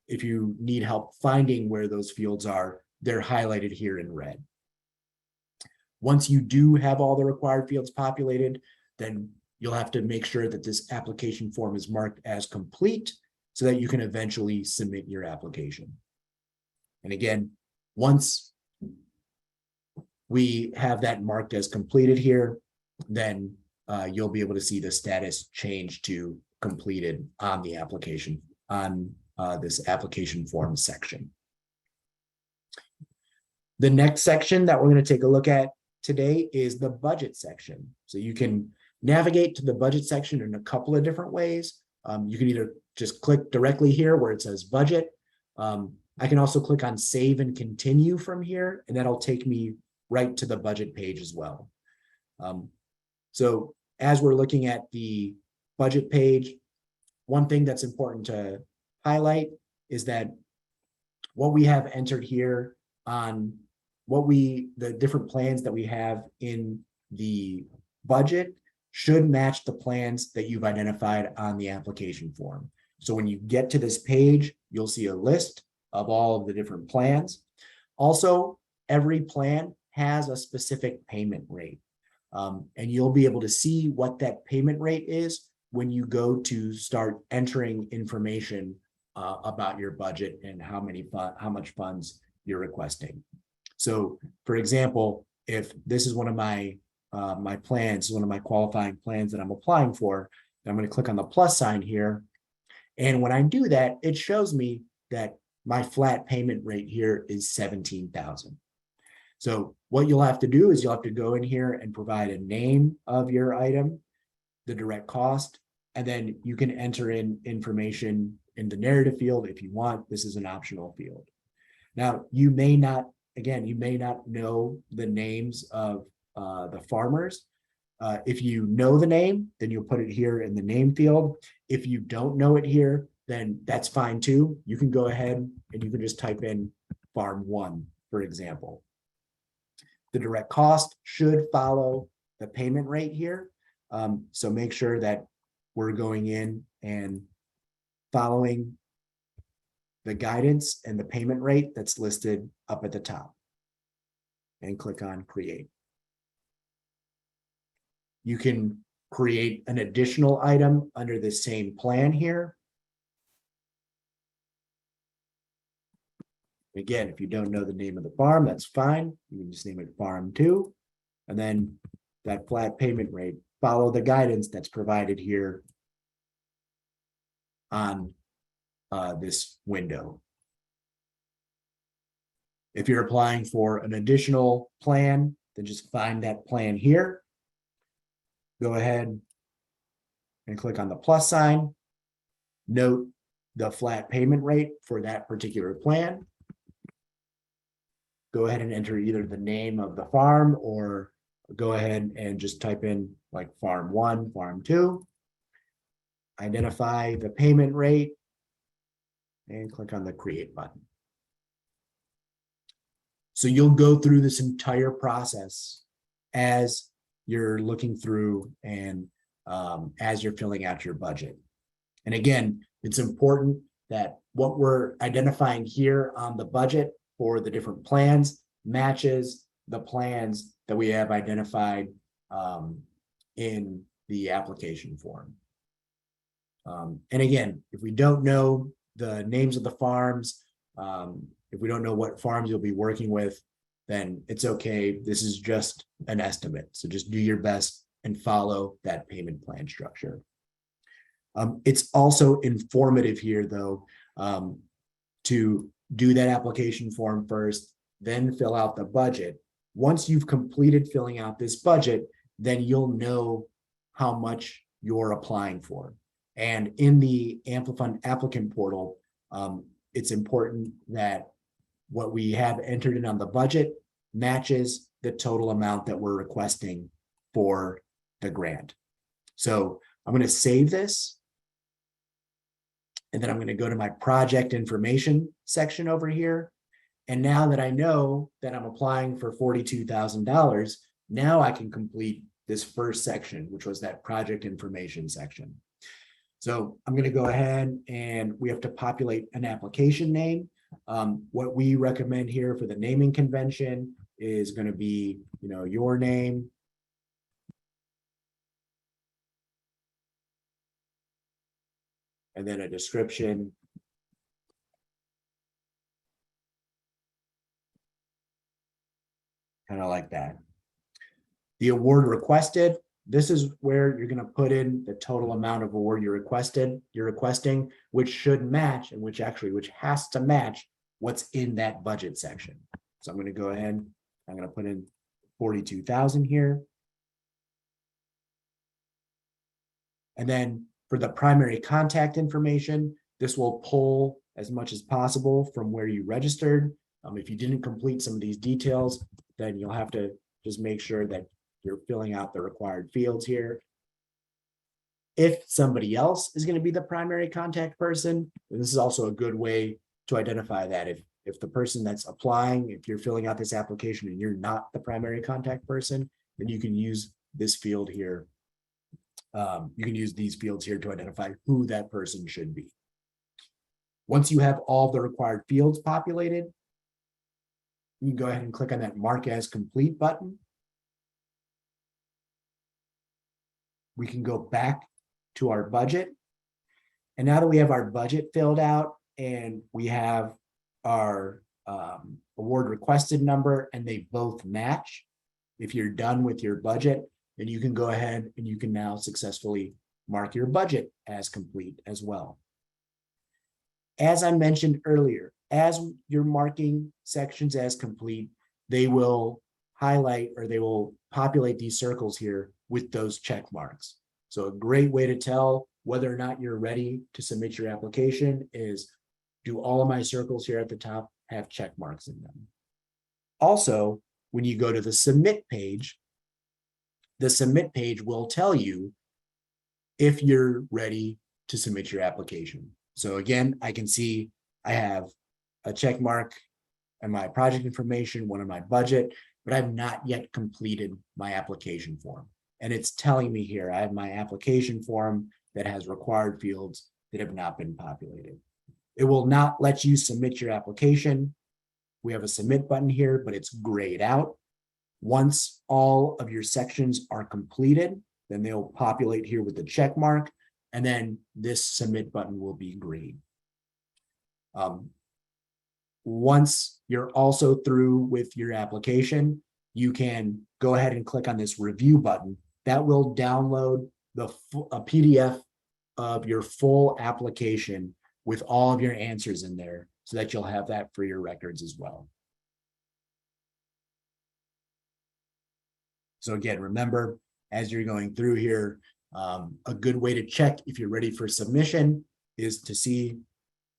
If you need help finding where those fields are, they're highlighted here in red. Once you do have all the required fields populated, then you'll have to make sure that this application form is marked as complete so that you can eventually submit your application. And again, once we have that marked as completed here, then you'll be able to see the status change to completed on the application, on this application form section. The next section that we're going to take a look at today is the budget section. So you can navigate to the budget section in a couple of different ways. You can either just click directly here where it says budget. I can also click on save and continue from here, and that'll take me right to the budget page as well. So as we're looking at the budget page, one thing that's important to highlight is that what we have entered here on the different plans that we have in the budget should match the plans that you've identified on the application form. So when you get to this page, you'll see a list of all of the different plans. Also, every plan has a specific payment rate. And you'll be able to see what that payment rate is when you go to start entering information about your budget and how much funds you're requesting. So, for example, if this is one of my plans, one of my qualifying plans that I'm applying for, I'm going to click on the plus sign here. And when I do that, it shows me that my flat payment rate here is $17,000. So what you'll have to do is you'll have to go in here and provide a name of your item, the direct cost, and then you can enter in information in the narrative field if you want. This is an optional field. Now, you may not know the names of the farmers. If you know the name, then you'll put it here in the name field. If you don't know it here, then that's fine too. You can go ahead and you can just type in farm 1, for example. The direct cost should follow the payment rate here. So make sure that we're going in and following the guidance and the payment rate that's listed up at the top. And click on create. You can create an additional item under the same plan here. Again, if you don't know the name of the farm, that's fine. You can just name it farm 2. And then that flat payment rate, follow the guidance that's provided here on this window. If you're applying for an additional plan, then just find that plan here. Go ahead and click on the plus sign. Note the flat payment rate for that particular plan. Go ahead and enter either the name of the farm or go ahead and just type in like farm 1, farm 2, identify the payment rate, and click on the create button. So you'll go through this entire process as you're looking through and as you're filling out your budget. And again, it's important that what we're identifying here on the budget for the different plans matches the plans that we have identified in the application form. And again, if we don't know the names of the farms, if we don't know what farms you'll be working with, then it's okay. This is just an estimate. So just do your best and follow that payment plan structure. It's also informative here, though, to do that application form first, then fill out the budget. Once you've completed filling out this budget, then you'll know how much you're applying for. And in the Amplifund Applicant Portal, it's important that what we have entered in on the budget matches the total amount that we're requesting for the grant. So I'm going to save this. And then I'm going to go to my project information section over here. And now that I know that I'm applying for $42,000, now I can complete this first section, which was that project information section. So I'm going to go ahead and we have to populate an application name. What we recommend here for the naming convention is going to be, your name. And then a description. Kind of like that. The award requested. This is where you're going to put in the total amount of award you're requesting, which should match and which has to match what's in that budget section. So I'm going to go ahead. I'm going to put in 42,000 here. And then for the primary contact information, this will pull as much as possible from where you registered. If you didn't complete some of these details, then you'll have to just make sure that you're filling out the required fields here. If somebody else is going to be the primary contact person, this is also a good way to identify that. If the person that's applying, if you're filling out this application and you're not the primary contact person, then you can use this field here. You can use these fields here to identify who that person should be. Once you have all the required fields populated, you can go ahead and click on that Mark as Complete button. We can go back to our budget. And now that we have our budget filled out and we have our award requested number and they both match, if you're done with your budget, then you can go ahead and you can now successfully mark your budget as complete as well. As I mentioned earlier, as you're marking sections as complete, they will highlight or they will populate these circles here with those check marks. So a great way to tell whether or not you're ready to submit your application is, do all of my circles here at the top have check marks in them? Also, when you go to the submit page will tell you if you're ready to submit your application. So again, I can see I have a check mark and my project information, one of my budget, but I've not yet completed my application form. And it's telling me here, I have my application form that has required fields that have not been populated. It will not let you submit your application. We have a submit button here, but it's grayed out. Once all of your sections are completed, then they'll populate here with the check mark, and then this submit button will be green. Once you're also through with your application, you can go ahead and click on this review button. That will download a PDF of your full application with all of your answers in there so that you'll have that for your records as well. So again, remember, as you're going through here, a good way to check if you're ready for submission is to see,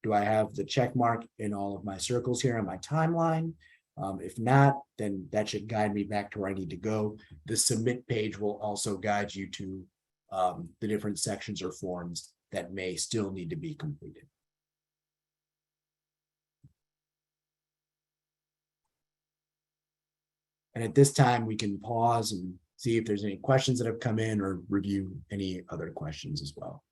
do I have the check mark in all of my circles here on my timeline? If not, then that should guide me back to where I need to go. The submit page will also guide you to the different sections or forms that may still need to be completed. And at this time, we can pause and see if there's any questions that have come in or review any other questions as well.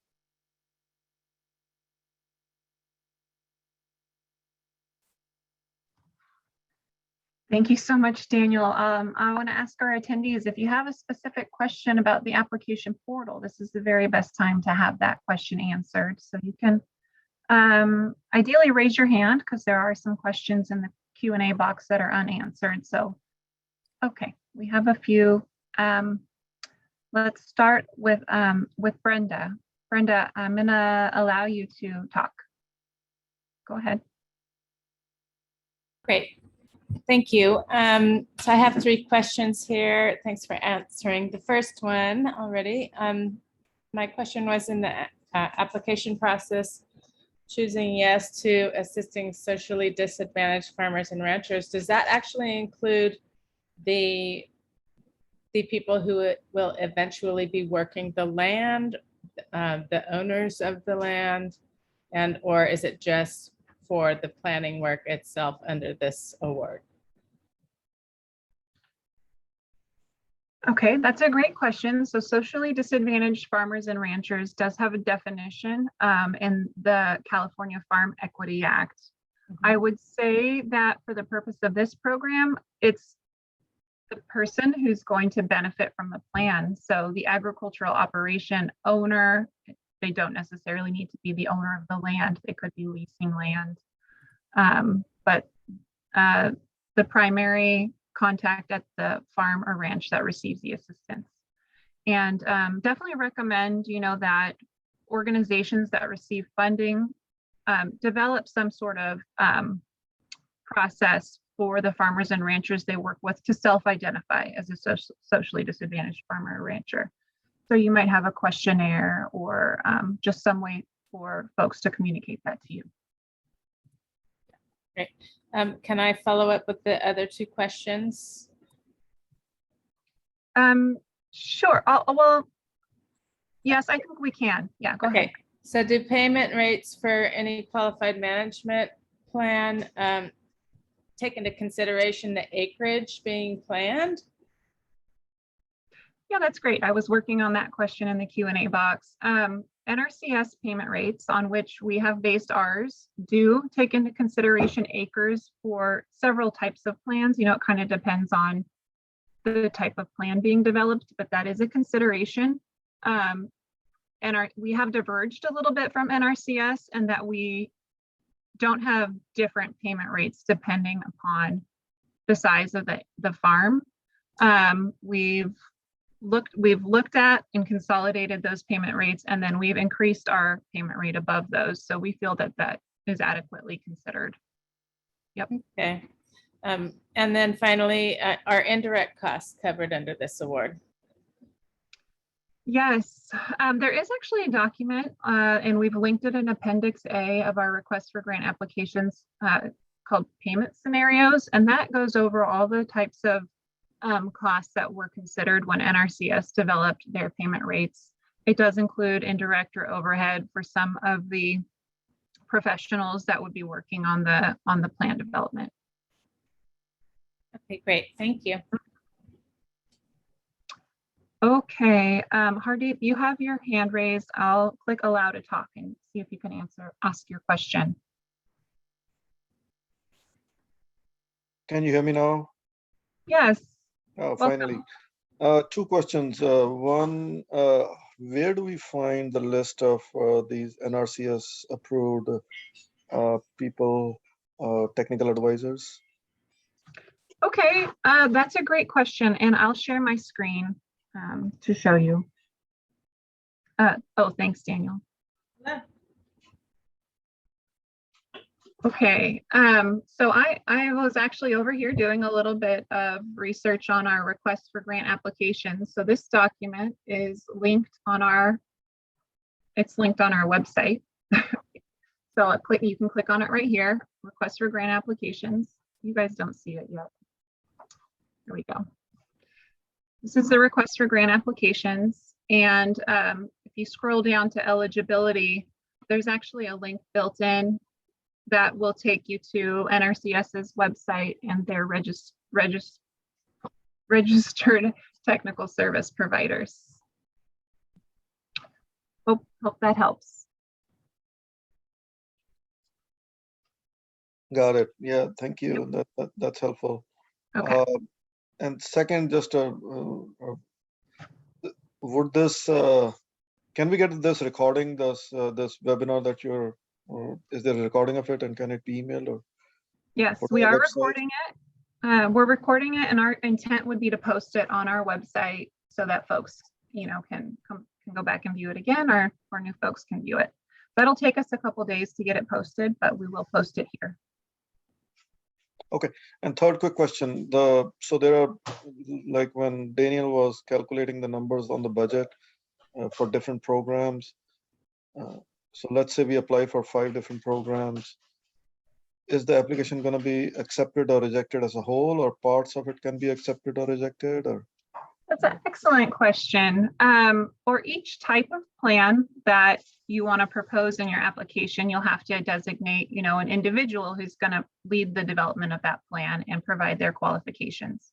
Thank you so much, Daniel. I want to ask our attendees, if you have a specific question about the application portal, this is the very best time to have that question answered. So you can ideally raise your hand because there are some questions in the Q&A box that are unanswered. So, okay, we have a few. Let's start with Brenda. Brenda, I'm gonna allow you to talk. Go ahead. Great. Thank you. So I have 3 questions here. Thanks for answering. The first one already. My question was in the application process, choosing yes to assisting socially disadvantaged farmers and ranchers. Does that actually include the people who will eventually be working the land, the owners of the land, and or is it just for the planning work itself under this award? Okay, that's a great question. So socially disadvantaged farmers and ranchers does have a definition in the California Farm Equity Act. I would say that for the purpose of this program, it's the person who's going to benefit from the plan. So the agricultural operation owner, they don't necessarily need to be the owner of the land. They could be leasing land. But the primary contact at the farm or ranch that receives the assistance. And definitely recommend, that organizations that receive funding develop some sort of process for the farmers and ranchers they work with to self-identify as a socially disadvantaged farmer or rancher. So you might have a questionnaire or just some way for folks to communicate that to you. Great. Can I follow up with the other 2 questions? Sure. Well, yes, I think we can. Yeah, go ahead. Okay. So do payment rates for any qualified management plan take into consideration the acreage being planned? Yeah, that's great. I was working on that question in the Q&A box. Nrcs payment rates on which we have based ours do take into consideration acres for several types of plans. It kind of depends on the type of plan being developed, but that is a consideration. We have diverged a little bit from NRCS and that we don't have different payment rates depending upon the size of the farm. We've looked at and consolidated those payment rates, and then we've increased our payment rate above those. So we feel that that is adequately considered. Yep. Okay. And then finally, are indirect costs covered under this award? Yes, there is actually a document and we've linked it in Appendix A of our request for grant applications called payment scenarios. And that goes over all the types of costs that were considered when NRCS developed their payment rates. It does include indirect or overhead for some of the professionals that would be working on the plan development. Okay, great. Thank you. Okay, Hardeep, you have your hand raised. I'll click allow to talk and see if you can ask your question. Can you hear me now? Yes. Oh, Welcome. finally. 2 questions. One, where do we find the list of these NRCS approved people, technical advisors? Okay, that's a great question, and I'll share my screen to show you. Oh, thanks, Daniel. Yeah. Okay, so I was actually over here doing a little bit of research on our request for grant applications. So this document is linked on our website. So you can click on it right here, request for grant applications. You guys don't see it yet. There we go. This is the request for grant applications. And if you scroll down to eligibility, there's actually a link built in that will take you to NRCS's website and their registered technical service providers. Hope that helps. Got it. Yeah, thank you. That's helpful. Okay. And second, just would this can we get this recording, this webinar that you're, or is there a recording of it, and can it be emailed or? Yes, put we on the are website? recording it. We're recording it, and our intent would be to post it on our website so that folks, can go back and view it again, or new folks can view it. That'll take us a couple days to get it posted, but we will post it here. Okay, and third quick question. So there are, like when Daniel was calculating the numbers on the budget for different programs. So let's say we apply for 5 different programs. Is the application going to be accepted or rejected as a whole, or parts of it can be accepted or rejected, or? That's an excellent question. For each type of plan that you want to propose in your application, you'll have to designate, an individual who's going to lead the development of that plan and provide their qualifications.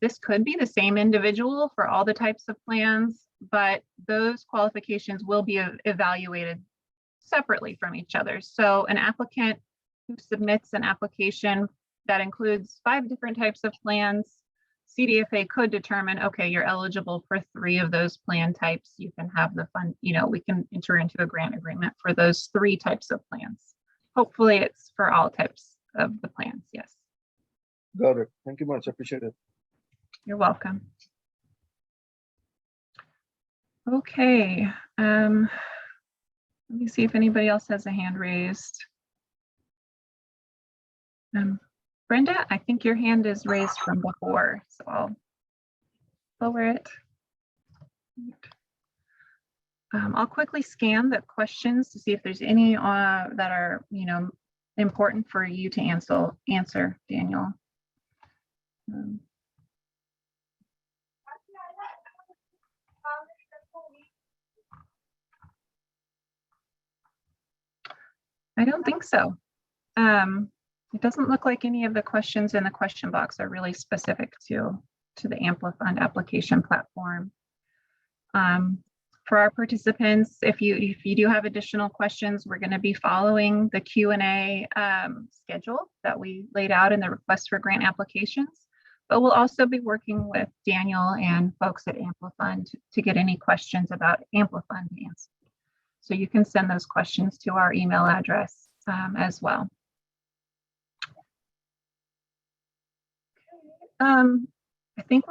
This could be the same individual for all the types of plans, but those qualifications will be evaluated separately from each other. So an applicant who submits an application that includes 5 different types of plans, Cdfa could determine, okay, you're eligible for 3 of those plan types. You can have the fund, we can enter into a grant agreement for those 3 types of plans. Hopefully it's for all types of the plans, yes. Got it. Thank you much. Appreciate it. You're welcome. Okay. Let me see if anybody else has a hand raised. Brenda, I think your hand is raised from before, so I'll lower it. I'll quickly scan the questions to see if there's any that are, important for you to answer, Daniel. I don't think so. It doesn't look like any of the questions in the question box are really specific to the Amplifund application platform. For our participants, if you do have additional questions, we're going to be following the Q&A schedule that we laid out in the request for grant applications, but we'll also be working with Daniel and folks at Amplifund to get any questions about Amplifund answered. So you can send those questions to our email address as well. I think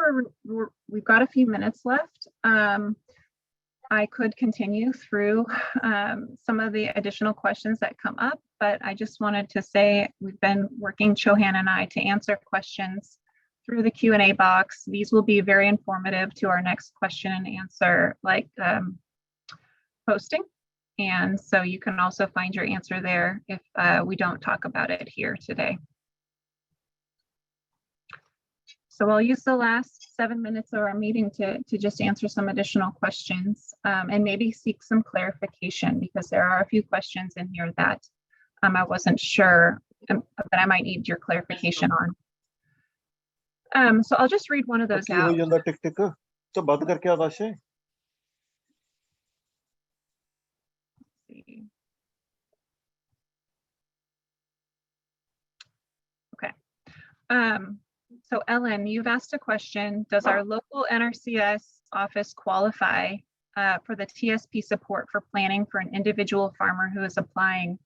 we've got a few minutes left. I could continue through some of the additional questions that come up, but I just wanted to say we've been working, Chohan and I, to answer questions through the Q&A box. These will be very informative to our next question and answer posting. And so you can also find your answer there if we don't talk about it here today. So I'll use the last 7 minutes of our meeting to just answer some additional questions and maybe seek some clarification, because there are a few questions in here that I wasn't sure that I might need your clarification on. So I'll just read one of those out. Okay. So Ellen, you've asked a question, does our local NRCS office qualify for the TSP support for planning for an individual farmer who is applying?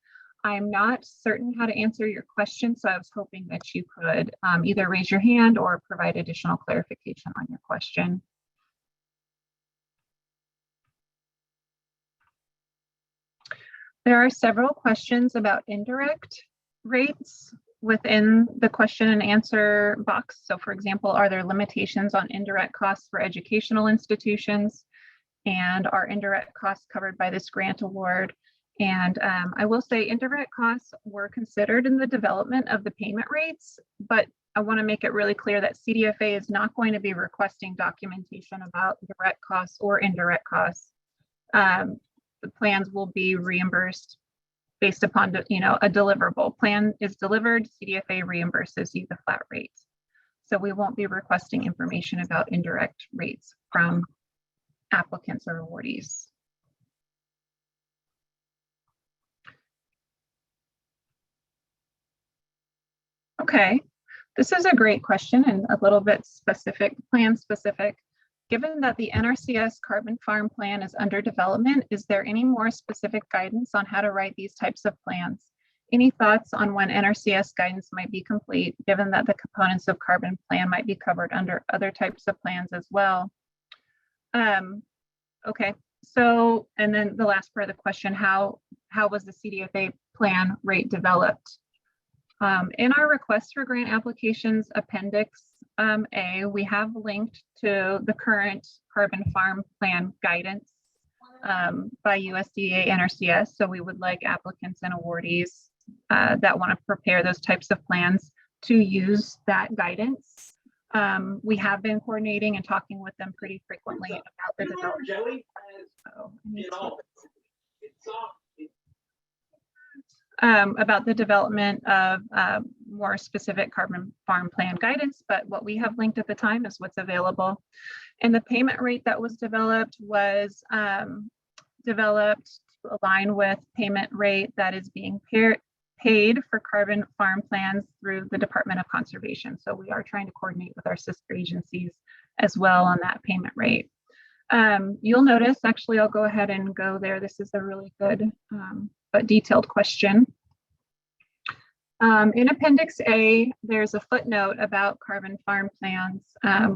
I'm not certain how to answer your question, so I was hoping that you could either raise your hand or provide additional clarification on your question. There are several questions about indirect rates within the question and answer box. So for example, are there limitations on indirect costs for educational institutions? And are indirect costs covered by this grant award? And I will say indirect costs were considered in the development of the payment rates, but I want to make it really clear that CDFA is not going to be requesting documentation about direct costs or indirect costs. The plans will be reimbursed based upon, a deliverable. Plan is delivered, CDFA reimburses you the flat rate. So we won't be requesting information about indirect rates from applicants or awardees. Okay, this is a great question and a little bit specific, plan specific. Given that the NRCS Carbon Farm Plan is under development, is there any more specific guidance on how to write these types of plans? Any thoughts on when NRCS guidance might be complete, given that the components of Carbon Plan might be covered under other types of plans as well? Okay, so, and then the last part of the question, how was the CDFA plan rate developed? In our request for grant applications appendix A, we have linked to the current Carbon Farm Plan guidance by USDA NRCS. So we would like applicants and awardees that want to prepare those types of plans to use that guidance. We have been coordinating and talking with them pretty frequently about the development. About the development of more specific Carbon Farm Plan guidance, but what we have linked at the time is what's available. And the payment rate that was developed developed to align with payment rate that is being paid for Carbon Farm Plans through the Department of Conservation. So we are trying to coordinate with our sister agencies as well on that payment rate. You'll notice, actually, I'll go ahead and go there. This is a really good but detailed question. In Appendix A, there's a footnote about Carbon Farm Plans.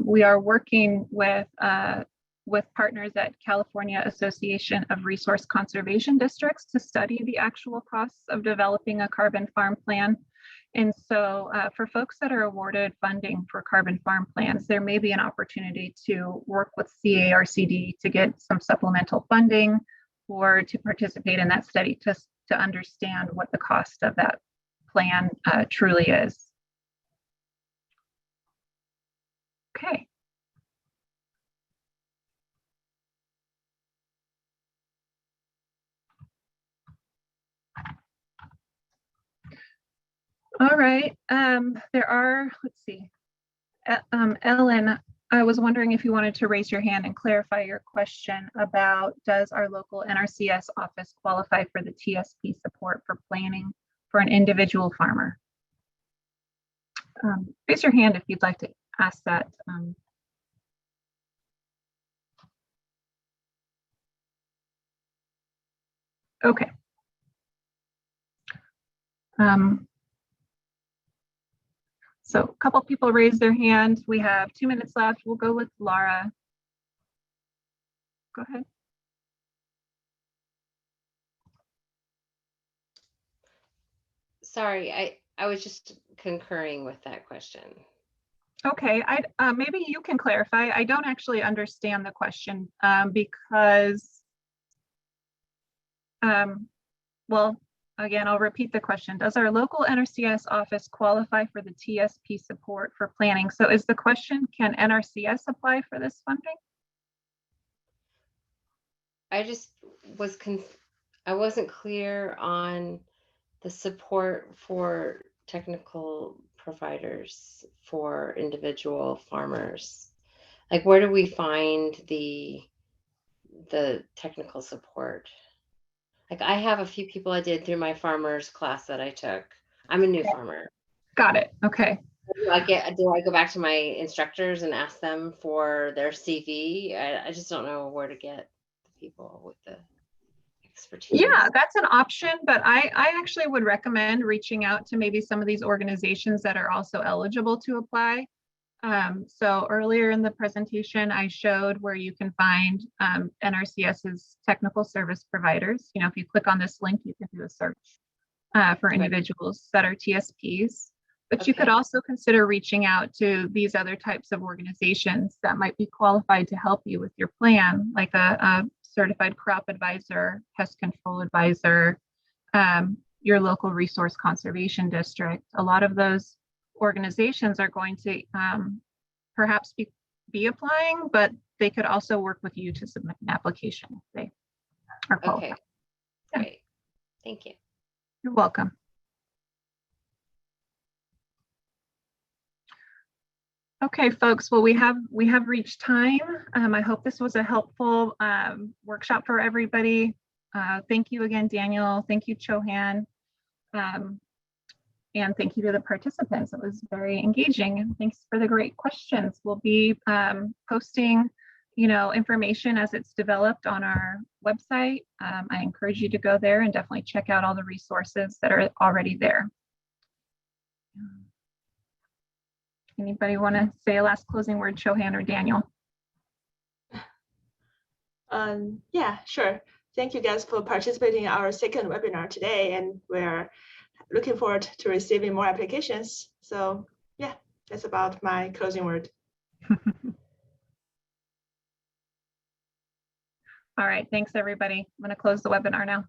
We are working with partners at California Association of Resource Conservation Districts to study the actual costs of developing a Carbon Farm Plan. And so for folks that are awarded funding for Carbon Farm Plans, there may be an opportunity to work with CARCD to get some supplemental funding or to participate in that study to understand what the cost of that plan truly is. Okay. All right, there are, let's see, Ellen, I was wondering if you wanted to raise your hand and clarify your question about, does our local NRCS office qualify for the TSP support for planning for an individual farmer? Raise your hand if you'd like to ask that. Okay. So a couple people raised their hand. We have 2 minutes left. We'll go with Laura. Go ahead. Sorry, I was just concurring with that question. Okay, maybe you can clarify. I don't actually understand the question because, well, again, I'll repeat the question. Does our local NRCS office qualify for the TSP support for planning? So is the question, can NRCS apply for this funding? I just was, I wasn't clear on the support for technical providers for individual farmers. Like, where do we find the technical support? Like, I have a few people I did through my farmers class that I took. I'm a new farmer. Got it. Okay. Do I go back to my instructors and ask them for their CV? I just don't know where to get the people with the expertise. Yeah, that's an option, but I actually would recommend reaching out to maybe some of these organizations that are also eligible to apply. So earlier in the presentation, I showed where you can find NRCS's technical service providers. You know, if you click on this link, you can do a search for individuals that are TSPs. But you could also consider reaching out to these other types of organizations that might be qualified to help you with your plan, like a certified crop advisor, pest control advisor, your local resource conservation district. A lot of those organizations are going to perhaps be applying, but they could also work with you to submit an application if they are qualified. Okay, Yeah. great. Thank you. You're welcome. Okay, folks, well, we have reached time. I hope this was a helpful workshop for everybody. Thank you again, Daniel. Thank you, Chohan. And thank you to the participants. It was very engaging. And thanks for the great questions. We'll be posting, information as it's developed on our website. I encourage you to go there and definitely check out all the resources that are already there. Anybody want to say a last closing word, Chohan or Daniel? Yeah, sure. Thank you guys for participating in our second webinar today, and we're looking forward to receiving more applications. So yeah, that's about my closing word. All right, thanks everybody. I'm going to close the webinar now.